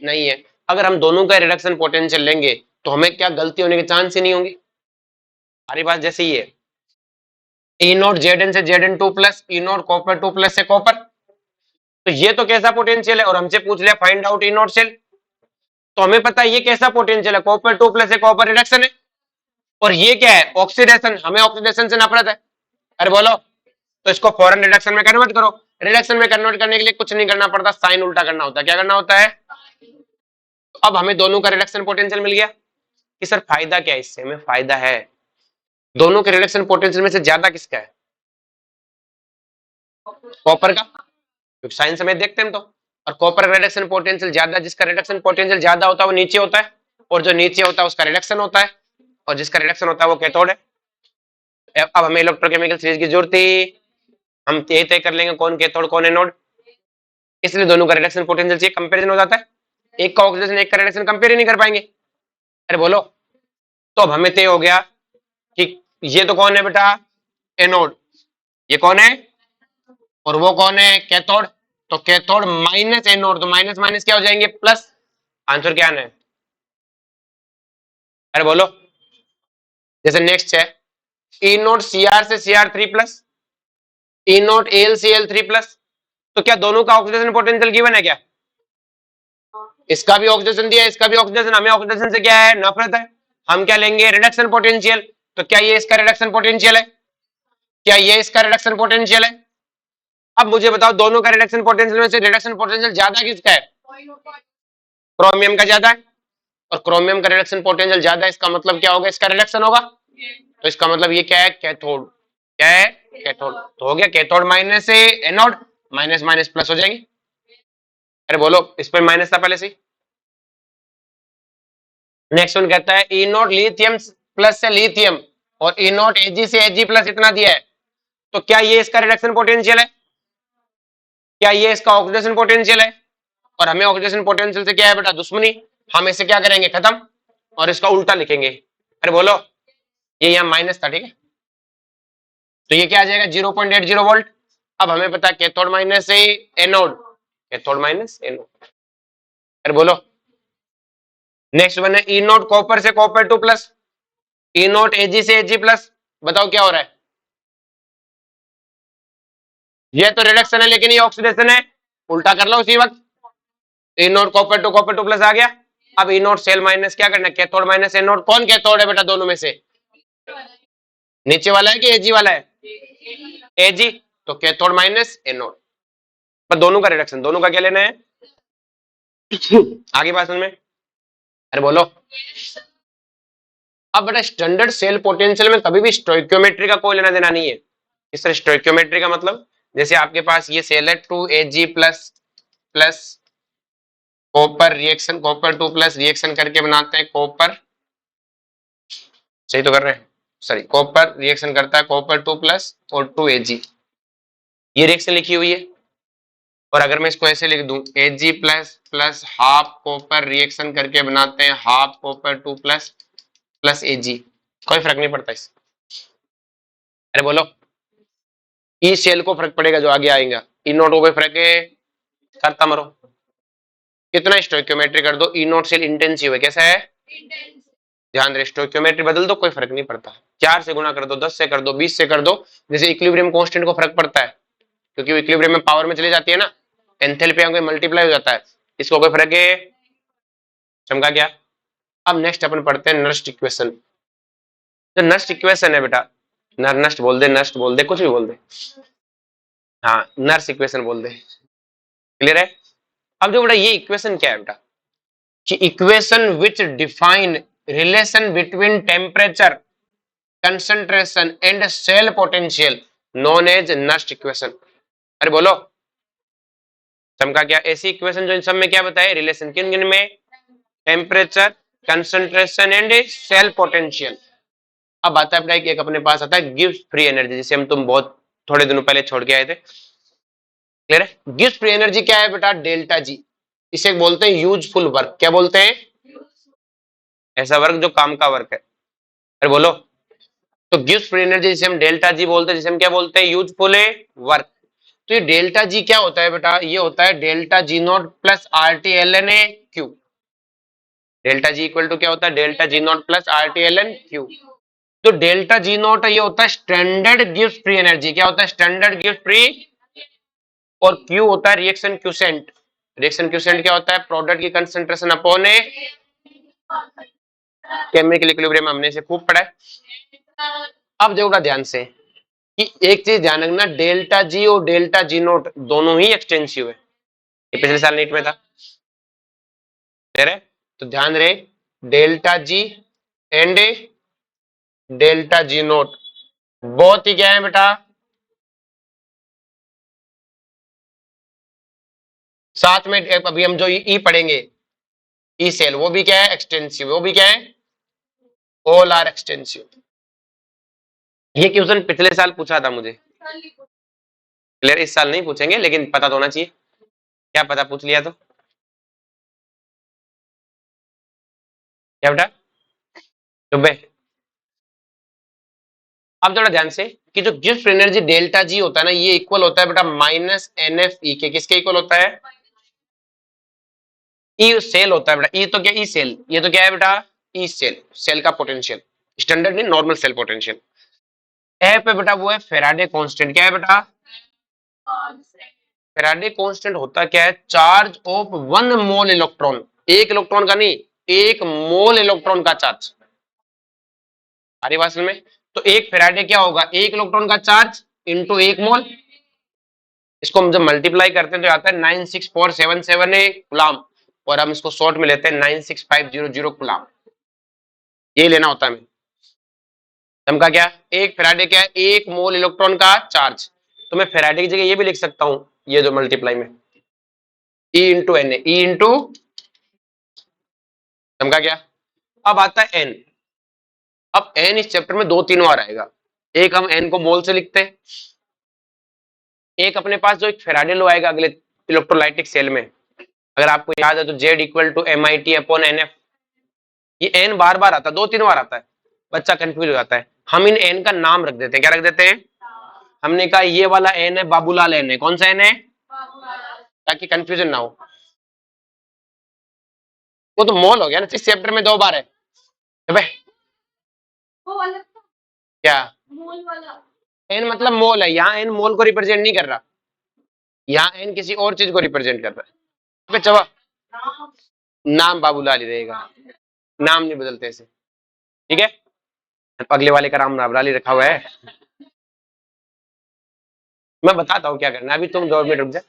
नहीं है। अगर हम दोनों का रिडक्शन पोटेंशियल लेंगे तो हमें क्या गलती होने के चांस ही नहीं होंगी। हमारी बात जैसे ही है ई नोट जेड से Z two plus E note copper two plus से कॉपर, तो ये तो कैसा पोटेंशियल है, और हमसे पूछ लिया फाइंड आउट ई नोट सेल, तो हमें पता है ये कैसा पोटेंशियल है, कॉपर टू प्लस से कॉपर रिडक्शन है, और ये क्या है ऑक्सीडेशन, हमें ऑक्सीडेशन से नफरत है। अरे बोलो, तो इसको फौरन रिडक्शन में कन्वर्ट करो, रिडक्शन में कन्वर्ट करने के लिए कुछ नहीं करना पड़ता, साइन उल्टा करना होता है, क्या करना होता है। तो अब हमें दोनों का रिडक्शन पोटेंशियल मिल गया कि सर फायदा क्या है इससे, हमें फायदा है दोनों के रिडक्शन पोटेंशियल में से ज्यादा किसका है, कॉपर का, क्योंकि साइंस में देखते हैं तो। और कॉपर का रिडक्शन पोटेंशियल ज्यादा, जिसका रिडक्शन पोटेंशियल ज्यादा होता है वो नीचे होता है, और जो नीचे होता है उसका रिडक्शन होता है, और जिसका रिडक्शन होता है वो कैथोड है। अब हमें इलेक्ट्रोकेमिकल सीरीज की जरूरत थी, हम ये तय कर लेंगे कौन कैथोड कौन एनोड, इसलिए दोनों का रिडक्शन पोटेंशियल चाहिए, कंपैरिजन हो जाता है, एक का ऑक्सीडेशन एक का रिडक्शन कंपेयर ही नहीं कर पाएंगे। अरे बोलो, तो अब हमें तय हो गया कि ये तो कौन है बेटा एनोड, ये कौन है और वो कौन है कैथोड, तो कैथोड माइनस एनोड, तो माइनस माइनस क्या हो जाएंगे प्लस, आंसर क्या है। अरे बोलो, जैसे नेक्स्ट है ई नोट सी आर से C R three plus E naught C L three थ्री प्लस, तो क्या दोनों का ऑक्सीडेशन पोटेंशियल गिवन है क्या, इसका भी ऑक्सीडेशन दिया इसका भी ऑक्सीडेशन, हमें ऑक्सीडेशन से क्या है नफरत है, हम क्या लेंगे रिडक्शन पोटेंशियल, तो क्या ये इसका रिडक्शन पोटेंशियल है, क्या ये इसका रिडक्शन पोटेंशियल है। अब मुझे बताओ दोनों का रिडक्शन पोटेंशियल में से रिडक्शन पोटेंशियल ज्यादा किसका है, क्रोमियम का ज्यादा है, और क्रोमियम का रिडक्शन पोटेंशियल ज्यादा है, इसका मतलब क्या होगा इसका रिडक्शन होगा, तो इसका मतलब ये क्या है कैथोड, क्या है कैथोड, तो हो गया कैथोड माइनस से एनोड, माइनस माइनस प्लस हो जाएगी। अरे बोलो, इस पर माइनस था पहले से। नेक्स्ट वन कहता है ई नोट लिथियम प्लस से लिथियम और ई नोट एजी से एजी प्लस इतना दिया है, तो क्या ये इसका रिडक्शन पोटेंशियल है, क्या ये इसका ऑक्सीडेशन पोटेंशियल है, और हमें ऑक्सीडेशन पोटेंशियल से क्या है बेटा दुश्मनी, हम इसे क्या करेंगे खत्म और इसका उल्टा लिखेंगे। अरे बोलो, ये यहाँ माइनस था ठीक है, तो ये क्या आ जाएगा 0.80 वोल्ट। अब हमें पता है कैथोड माइनस से एनोड, कैथोड माइनस एनोड। अरे बोलो, नेक्स्ट वन है ई नोट कॉपर से copper two plus E note एजी से एजी प्लस, बताओ क्या हो रहा है, ये तो रिडक्शन है लेकिन ये ऑक्सीडेशन है, उल्टा कर लो उसी वक्त, ई नोट कॉपर टू प्लस आ गया। अब ई नोट सेल माइनस क्या करना है कैथोड माइनस एनोड, कौन कैथोड है बेटा दोनों में से, नीचे वाला है कि एजी वाला है, एजी, तो कैथोड माइनस एनोड, पर दोनों का रिडक्शन, दोनों का क्या लेना है आगे बात समझ में। अरे बोलो, अब बेटा स्टैंडर्ड सेल पोटेंशियल में कभी भी स्टोइकियोमेट्री का कोई लेना देना नहीं है। इस तरह स्टोइकियोमेट्री का मतलब जैसे आपके पास ये सेल है 2Ag plus plus copper reaction, copper 2 plus reaction करके बनाते हैं कॉपर, सही तो कर रहे हैं, सॉरी कॉपर रिएक्शन करता है कॉपर 2 प्लस और 2Ag, ये रिएक्शन लिखी हुई है। और अगर मैं इसको ऐसे लिख दूं Ag plus plus half copper reaction करके बनाते हैं half copper 2 plus plus Ag, कोई फर्क नहीं पड़ता इससे। अरे बोलो, ई सेल को फर्क पड़ेगा जो आगे आएगा, ई नोट को फर्क है, करता मरो, कितना स्टोइकियोमेट्री कर दो ई नोट सेल इंटेंसिव है, कैसा है ध्यान रहे, स्टोइकियोमेट्री बदल दो कोई फर्क नहीं पड़ता, 4 से गुना कर दो 10 से कर दो 20 से कर दो, जैसे इक्विलिब्रियम कांस्टेंट को फर्क पड़ता है क्योंकि वो इक्विलिब्रियम में पावर में चली जाती है ना, एंथैल्पी में मल्टीप्लाई हो जाता है, इसको कोई फर्क है? चमका क्या? अब नेक्स्ट अपन पढ़ते हैं नर्स्ट इक्वेशन। जो नर्स्ट इक्वेशन है बेटा, नर्स्ट बोल दे, नर्स्ट बोल दे, कुछ भी बोल दे, हाँ नर्स इक्वेशन बोल दे, क्लियर है? अब जो बेटा ये इक्वेशन क्या है बेटा, कि equation which define relation between temperature, concentration and cell potential known as Nernst equation. अरे बोलो चमका क्या? ऐसी इक्वेशन जो इन सब में क्या बताए, रिलेशन किन किन में, temperature, concentration and cell potential. अब आता है एक अपने पास आता है गिव्स फ्री एनर्जी, जिसे हम तुम बहुत थोड़े दिनों पहले छोड़ के आए थे, क्लियर है? गिव्स फ्री एनर्जी क्या है बेटा, डेल्टा जी। इसे बोलते हैं यूजफुल वर्क। क्या बोलते हैं? ऐसा वर्क जो काम का वर्क है। अरे बोलो, तो गिव्स फ्री एनर्जी जिसे हम डेल्टा जी बोलते हैं, जिसे हम क्या बोलते हैं, यूजफुल वर्क। तो ये डेल्टा जी क्या होता है बेटा, ये होता है delta G naught plus R T L N A Q. Delta G equal to क्या होता है, delta G naught plus R T L N Q. तो डेल्टा जी नॉट ये होता है स्टैंडर्ड गिव्स फ्री एनर्जी। क्या होता है, स्टैंडर्ड गिव्स फ्री। और क्यू होता है रिएक्शन क्यूसेंट। रिएक्शन क्यूसेंट क्या होता है, प्रोडक्ट की concentration upon a chemical equilibrium, हमने इसे खूब पढ़ा है। अब देखो ध्यान से कि एक चीज ध्यान रखना, डेल्टा जी और डेल्टा जी नोट दोनों ही एक्सटेंसिव है। ये पिछले साल नीट में था, ठीक है? तो ध्यान रहे, delta G and delta G note बहुत ही क्या है बेटा, साथ में अभी हम जो ई पढ़ेंगे, ई सेल, वो भी क्या है, एक्सटेंसिव। वो भी क्या है, ऑल आर एक्सटेंसिव। ये क्वेश्चन पिछले साल पूछा था मुझे, क्लियर? इस साल नहीं पूछेंगे, लेकिन पता तो होना चाहिए। क्या पता पूछ लिया तो क्या बेटा, चुप। अब थोड़ा ध्यान से कि जो गिव्स एनर्जी डेल्टा जी होता है ना, ये इक्वल होता है बेटा माइनस एन एफ ई के। किसके इक्वल होता है? ई सेल होता है बेटा। ई तो क्या, ई सेल। ये तो क्या है बेटा, ई सेल। सेल का पोटेंशियल, स्टैंडर्ड नहीं, नॉर्मल सेल पोटेंशियल। एफ है बेटा, वो है फेराडे कांस्टेंट। क्या है बेटा, फेराडे कांस्टेंट होता क्या है, charge of one mole electron. एक इलेक्ट्रॉन का नहीं, एक मोल इलेक्ट्रॉन का चार्ज। हमारी बात में तो एक फेराडे क्या होगा, एक इलेक्ट्रॉन का चार्ज इंटू एक मोल। इसको हम जब मल्टीप्लाई करते हैं तो आता है 96477 कूलम, और हम इसको शॉर्ट में लेते हैं 96500 कूलम। ये लेना होता है हमें। चमका क्या, एक फेराडे क्या है, एक मोल इलेक्ट्रॉन का चार्ज। तो मैं फेराडे की जगह ये भी लिख सकता हूं, ये जो मल्टीप्लाई में E into N, E into, चमका क्या। अब आता है एन। अब एन इस चैप्टर में दो तीन बार आएगा। एक हम एन को मोल से लिखते हैं, एक अपने पास जो एक फेराडे लॉ आएगा अगले इलेक्ट्रोलाइटिक सेल में, अगर आपको याद है तो Z equal to M I T upon N F. ये एन बार बार आता है, दो तीन बार आता है, बच्चा कंफ्यूज हो जाता है। हम इन एन का नाम रख देते हैं। क्या रख देते हैं? हमने कहा ये वाला एन है बाबूलाल एन है। कौन सा एन है? ताकि कंफ्यूजन ना हो। वो तो मोल हो गया ना, इस चैप्टर में दो बार है। क्या मोल वाला एन मतलब मोल है, यहाँ एन मोल को रिप्रेजेंट नहीं कर रहा, यहाँ एन किसी और चीज को रिप्रेजेंट कर रहा है। चवा नाम बाबूलाल ही रहेगा, नाम नहीं बदलते ऐसे, ठीक है? अगले वाले का नाम बाबूलाल ही रखा हुआ है। मैं बताता हूँ क्या करना है, अभी तुम 2 मिनट रुक जा।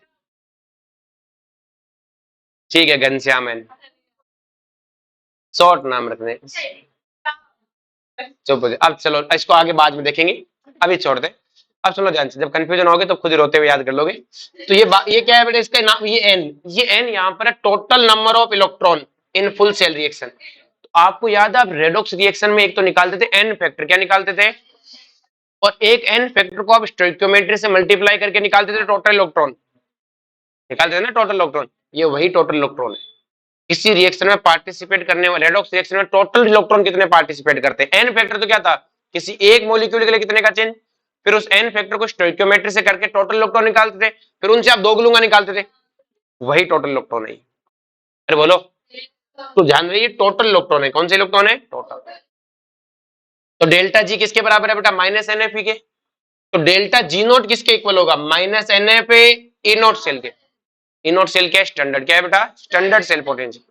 ठीक है, घनश्याम एन, शॉर्ट नाम रखने। चुप हो जा। अब चलो इसको आगे बाद में देखेंगे, अभी छोड़ दे। अब चलो ध्यान से, जब कंफ्यूजन होगे तो खुद ही रोते हुए याद कर लोगे। तो ये क्या है बेटा, इसका नाम ये एन यहाँ पर है total number of electron in full cell reaction. तो आपको याद है, आप रेडॉक्स रिएक्शन में एक तो निकालते थे एन फैक्टर। क्या निकालते थे? और एक एन फैक्टर को आप स्टोइकियोमेट्री से मल्टीप्लाई करके निकालते थे टोटल इलेक्ट्रॉन। निकालते थे ना टोटल इलेक्ट्रॉन, ये वही टोटल इलेक्ट्रॉन है। इसी रिएक्शन में पार्टिसिपेट करने वाले रेडॉक्स रिएक्शन में टोटल इलेक्ट्रॉन कितने पार्टिसिपेट करते हैं। एन फैक्टर तो क्या था, किसी एक मॉलिक्यूल के लिए कितने का चेंज। फिर उस एन फैक्टर को स्टोइकियोमेट्री से करके टोटल इलेक्ट्रॉन निकालते थे, फिर उनसे आप दो गुलूंगा निकालते थे, वही टोटल इलेक्ट्रॉन है। अरे बोलो, तो ध्यान रहिए, टोटल इलेक्ट्रॉन है। कौन से इलेक्ट्रॉन है? टोटल। तो डेल्टा जी किसके बराबर है बेटा, माइनस एन एफ ई के। तो डेल्टा जी नोट किसके इक्वल होगा, minus N F E naught cell के। ई नॉट सेल क्या है? स्टैंडर्ड। क्या है बेटा? Standard cell potential.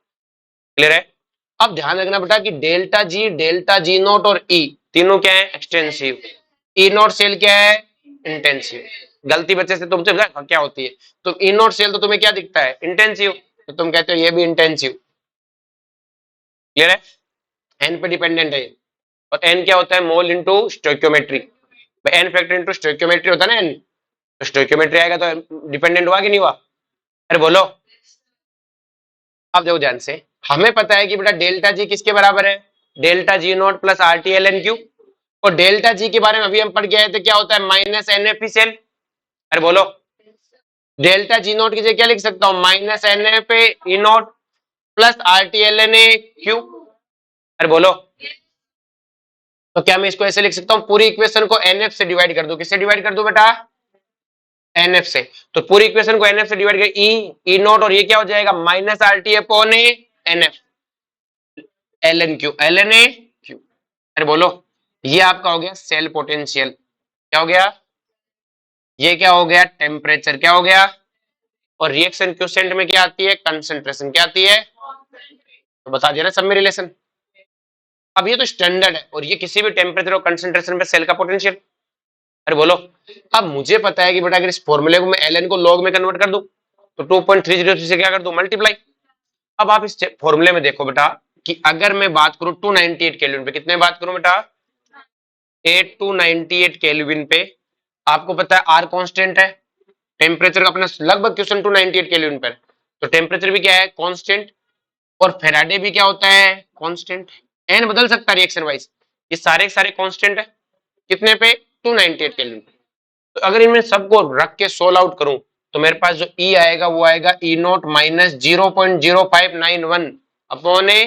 क्लियर है? अब ध्यान रखना बेटा कि डेल्टा जी नॉट और ई तीनों क्या है? एक्सटेंसिव। ई नॉट सेल क्या है? इंटेंसिव। गलती बच्चे से तुमसे क्या होती है? तो ई नॉट सेल तो तुम्हें क्या दिखता है? इंटेंसिव, तो तुम कहते हो ये भी इंटेंसिव। क्लियर है? एन पे डिपेंडेंट है ये। और एन क्या होता है? Mole into stoichiometry. N factor into stoichiometry होता है ना एन, तो स्टोइकियोमेट्री आएगा तो डिपेंडेंट हुआ कि नहीं हुआ? अरे बोलो। अब देखो ध्यान से, हमें पता है कि बेटा डेल्टा जी किसके बराबर है? Delta G naught plus R T L N Q. और डेल्टा जी के बारे में अभी हम पढ़ के आए थे, क्या होता है? Minus N F cell. अरे बोलो, डेल्टा जी नॉट की जगह क्या लिख सकता हूं? Minus N F E naught plus R T L N A Q. अरे बोलो, तो क्या मैं इसको ऐसे लिख सकता हूं? पूरी इक्वेशन को एनएफ से डिवाइड कर दो। किससे डिवाइड कर दो बेटा? एनएफ से। तो पूरी इक्वेशन को एनएफ से डिवाइड कर, ई नॉट और ये क्या हो जाएगा? Minus R T upon A NF L N Q, L N A Q. अरे बोलो, ये आपका हो गया सेल पोटेंशियल। क्या हो गया? ये क्या हो गया? टेम्परेचर। क्या हो गया? और रिएक्शन क्वोशिएंट में क्या आती है? कंसंट्रेशन। क्या आती है? तो बता दिया ना सब में रिलेशन। अब ये तो स्टैंडर्ड है, और ये किसी भी टेम्परेचर और कंसंट्रेशन पे सेल का पोटेंशियल। अरे बोलो, अब मुझे पता है कि बेटा अगर इस फॉर्मूले को मैं एल को लॉग में कन्वर्ट कर दूं तो 2.303 से क्या कर दूं? मल्टीप्लाई। अब आप इस फॉर्मूले में देखो बेटा कि अगर मैं बात करूं 298 केल्विन पे, कितने बात करूं बेटा? 8298 केल्विन पे। आपको पता है आर कांस्टेंट है, टेम्परेचर का अपना लगभग क्वेश्चन 298 केल्विन पर, तो टेम्परेचर भी क्या है? कांस्टेंट। और फेराडे भी क्या होता है? कांस्टेंट। एन बदल सकता है रिएक्शन वाइज, ये सारे कांस्टेंट है। कितने पे? 298 केल्विन। तो अगर इनमें सबको रख के सोल्व आउट करूं तो मेरे पास जो ई आएगा वो आएगा E naught minus 0.0591 upon a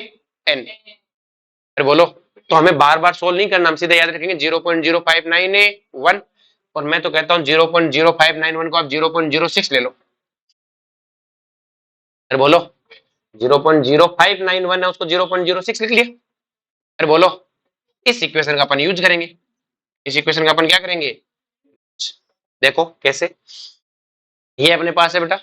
N. अरे बोलो, तो हमें बार बार सोल्व नहीं करना, हम सीधे याद रखेंगे 0.0591। और मैं तो कहता हूं 0.0591 को आप 0.06 ले लो। अरे बोलो, 0.0591 है उसको 0.06 लिख लिया। अरे बोलो, इस इक्वेशन का अपन यूज करेंगे। इस इक्वेशन का अपन क्या करेंगे? देखो कैसे। ये अपने पास है बेटा,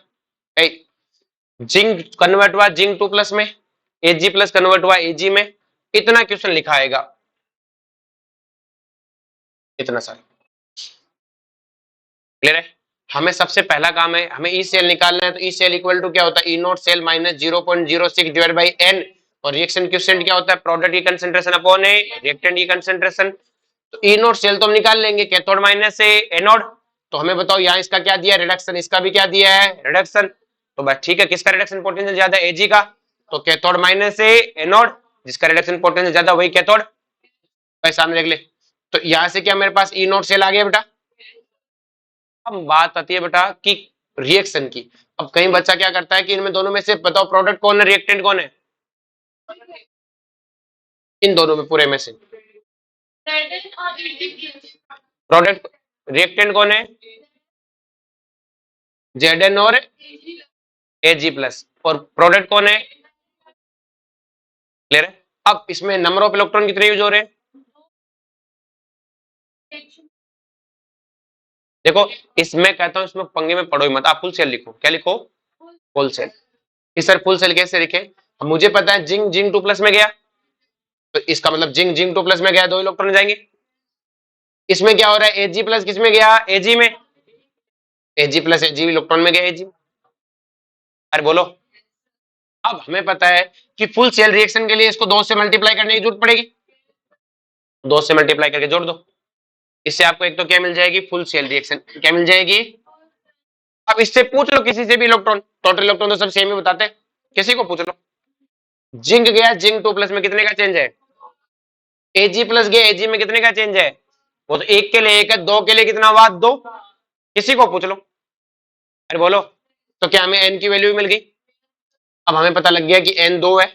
जिंक कन्वर्ट हुआ जिंक 2+ में, एजी प्लस कन्वर्ट हुआ एजी में। इतना क्वेश्चन लिखा आएगा, इतना सारा। क्लियर है? हमें सबसे पहला काम है, हमें ई सेल निकालना है। तो ई सेल इक्वल टू क्या होता है? E naught cell minus 0.06 divide by N. और रिएक्शन क्वोशिएंट क्या होता है? प्रोडक्ट की कंसंट्रेशन अपॉन ए रिएक्टेंट की कंसंट्रेशन। तो ई नॉट सेल तो हम निकाल लेंगे, कैथोड माइनस से एनोड। तो हमें बताओ यहाँ इसका क्या दिया? रिडक्शन। इसका भी क्या दिया है? रिडक्शन। तो बस ठीक है, किसका रिडक्शन पोटेंशियल ज्यादा? एजी का। तो कैथोड माइनस से एनोड, जिसका रिडक्शन पोटेंशियल ज्यादा वही कैथोड। भाई सामने देख ले। तो यहाँ से क्या मेरे पास ई नॉट सेल आ गया बेटा। अब बात आती है बेटा कि रिएक्शन की। अब कहीं बच्चा क्या करता है कि इनमें दोनों में से बताओ प्रोडक्ट कौन है, रिएक्टेंट कौन है? इन दोनों में पूरे में से प्रोडक्ट रिएक्टेंट कौन है? जेड और एजी प्लस। और प्रोडक्ट कौन है? क्लियर है? अब इसमें नंबर ऑफ इलेक्ट्रॉन कितने यूज हो रहे हैं? देखो, इसमें कहता हूं इसमें पंगे में पड़ो ही मत, आप फुल सेल लिखो। क्या लिखो? Full cell. इस सर फुल सेल कैसे लिखे? अब मुझे पता है जिंक जिंक 2+ में गया, तो इसका मतलब जिंक जिंक 2+ में गया, 2 इलेक्ट्रॉन जाएंगे। इसमें क्या हो रहा है? एजी प्लस किसमें गया? एजी में। एजी प्लस एजी इलेक्ट्रॉन में गया एजी। अरे बोलो, अब हमें पता है कि फुल सेल रिएक्शन के लिए इसको 2 से मल्टीप्लाई करने की जरूरत पड़ेगी। 2 से मल्टीप्लाई करके जोड़ दो। इससे आपको एक तो क्या मिल जाएगी? Full cell reaction. क्या मिल जाएगी? अब इससे पूछ लो किसी से भी इलेक्ट्रॉन, टोटल इलेक्ट्रॉन तो सब सेम ही बताते हैं, किसी को पूछ लो। जिंक गया जिंक 2+ में, कितने का चेंज है? एजी प्लस गया एजी में, कितने का चेंज है? वो तो एक के लिए एक है, 2 के लिए कितना हुआ? 2। किसी को पूछ लो। अरे बोलो, तो क्या हमें एन की वैल्यू भी मिल गई? अब हमें पता लग गया कि एन 2 है।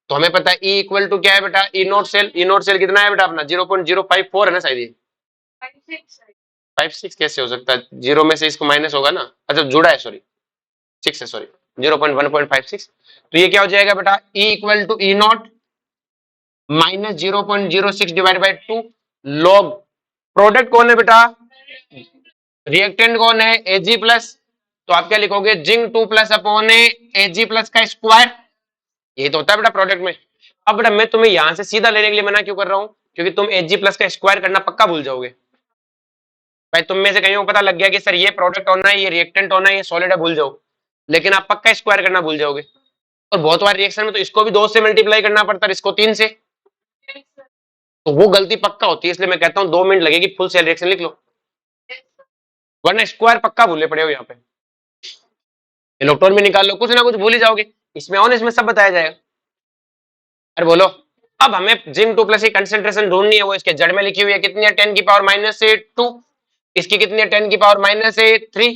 तो हमें पता है ई इक्वल टू क्या है बेटा? E naught cell. E naught cell कितना है बेटा अपना? 0.054 है ना शायद। ये 56 कैसे हो सकता है? 0 में से इसको माइनस होगा ना। अच्छा जुड़ा है, सॉरी 6 है, सॉरी 0.156। तो ये क्या हो जाएगा बेटा? E equal to E naught minus 0.06 divide by 2 log. Product कौन है बेटा? रिएक्टेंट कौन है? AG plus. तो आप क्या लिखोगे, zinc 2 plus upon AG plus का स्क्वायर, यही तो होता है बेटा प्रोडक्ट में। अब बेटा मैं तुम्हें यहां से सीधा लेने के लिए मना क्यों कर रहा हूं, क्योंकि तुम एजी प्लस का स्क्वायर करना पक्का भूल जाओगे। भाई तुम में से कहीं को पता लग गया कि सर ये प्रोडक्ट होना है, ये रिएक्टेंट होना है, ये सॉलिड है, भूल जाओ, लेकिन आप पक्का स्क्वायर करना भूल जाओगे। और बहुत बार रिएक्शन में तो इसको भी 2 से मल्टीप्लाई करना पड़ता है, इसको 3 से, तो वो गलती पक्का होती है, इसलिए मैं कहता हूं 2 मिनट लगेगी, फुल सेल रिएक्शन लिख लो, वरना स्क्वायर पक्का भूले पड़े हो यहाँ पे। इलेक्ट्रॉन भी निकाल लो, कुछ ना कुछ भूल ही जाओगे, इसमें ऑन इसमें सब बताया जाएगा। अरे बोलो, अब हमें जिंक 2 प्लस की कंसेंट्रेशन ढूंढनी है, वो इसके जड़ में लिखी हुई है, कितनी है 10 की पावर -2, इसकी कितनी है 10 की पावर -3,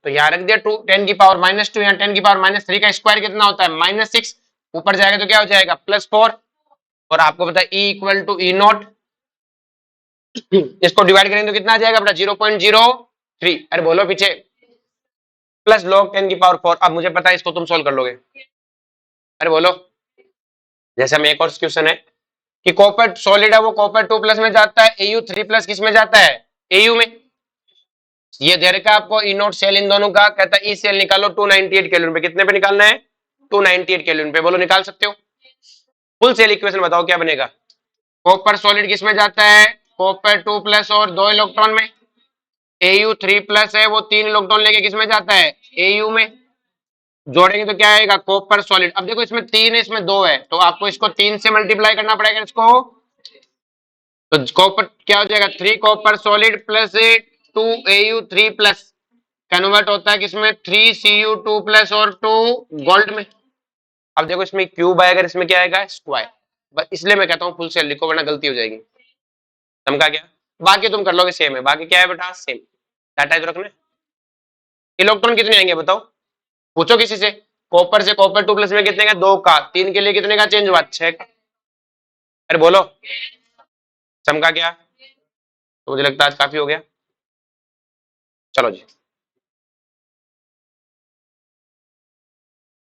तो यहाँ रख दिया 2 10 की पावर -2, यहाँ 10 की पावर -3 का स्क्वायर कितना होता है -6, ऊपर जाएगा तो क्या हो जाएगा +4, और आपको पता है E equal to E naught, इसको डिवाइड करेंगे तो कितना आ जाएगा बेटा 0.03, अरे बोलो पीछे, प्लस log 10 की पावर 4, अब मुझे पता है इसको तुम सोल्व कर लोगे। अरे बोलो, जैसे हम एक और क्वेश्चन है कि कॉपर सॉलिड है, वो कॉपर 2 प्लस में जाता है, Au3 प्लस किस में जाता है, Au में, ये दे रखा आपको ई नोट सेल इन दोनों का, कहता है ई सेल निकालो 298 केल्विन पे, कितने पे निकालना है 298 केल्विन पे, बोलो निकाल सकते हो। फुल सेल इक्वेशन बताओ क्या बनेगा, कॉपर सॉलिड किस में जाता है, कॉपर 2 प्लस और 2 इलेक्ट्रॉन में, Au3 प्लस है वो 3 इलेक्ट्रॉन लेके किस में जाता है Au में, जोड़ेंगे तो क्या आएगा कॉपर सॉलिड, अब देखो इसमें 3 है इसमें 2 है, तो आपको इसको 3 से मल्टीप्लाई करना पड़ेगा इसको, तो कॉपर क्या हो जाएगा 3 copper solid plus 2 Au3 plus convert होता है किसमें 3 Cu2 प्लस और 2 गोल्ड में। अब देखो इसमें क्यूब आएगा, इसमें क्या आएगा स्क्वायर, बस इसलिए मैं कहता हूँ फुल सेल लिखो वरना गलती हो जाएगी। समझा क्या, बाकी तुम कर लोगे सेम है, बाकी क्या है बेटा सेम, डाटा इधर रखना है। इलेक्ट्रॉन कितने आएंगे बताओ, पूछो किसी से, कॉपर से कॉपर 2 प्लस में कितने का 2 का, 3 के लिए कितने का चेंज हुआ 6 का, अरे बोलो समझा क्या, तो मुझे लगता है आज काफी हो गया, चलो जी।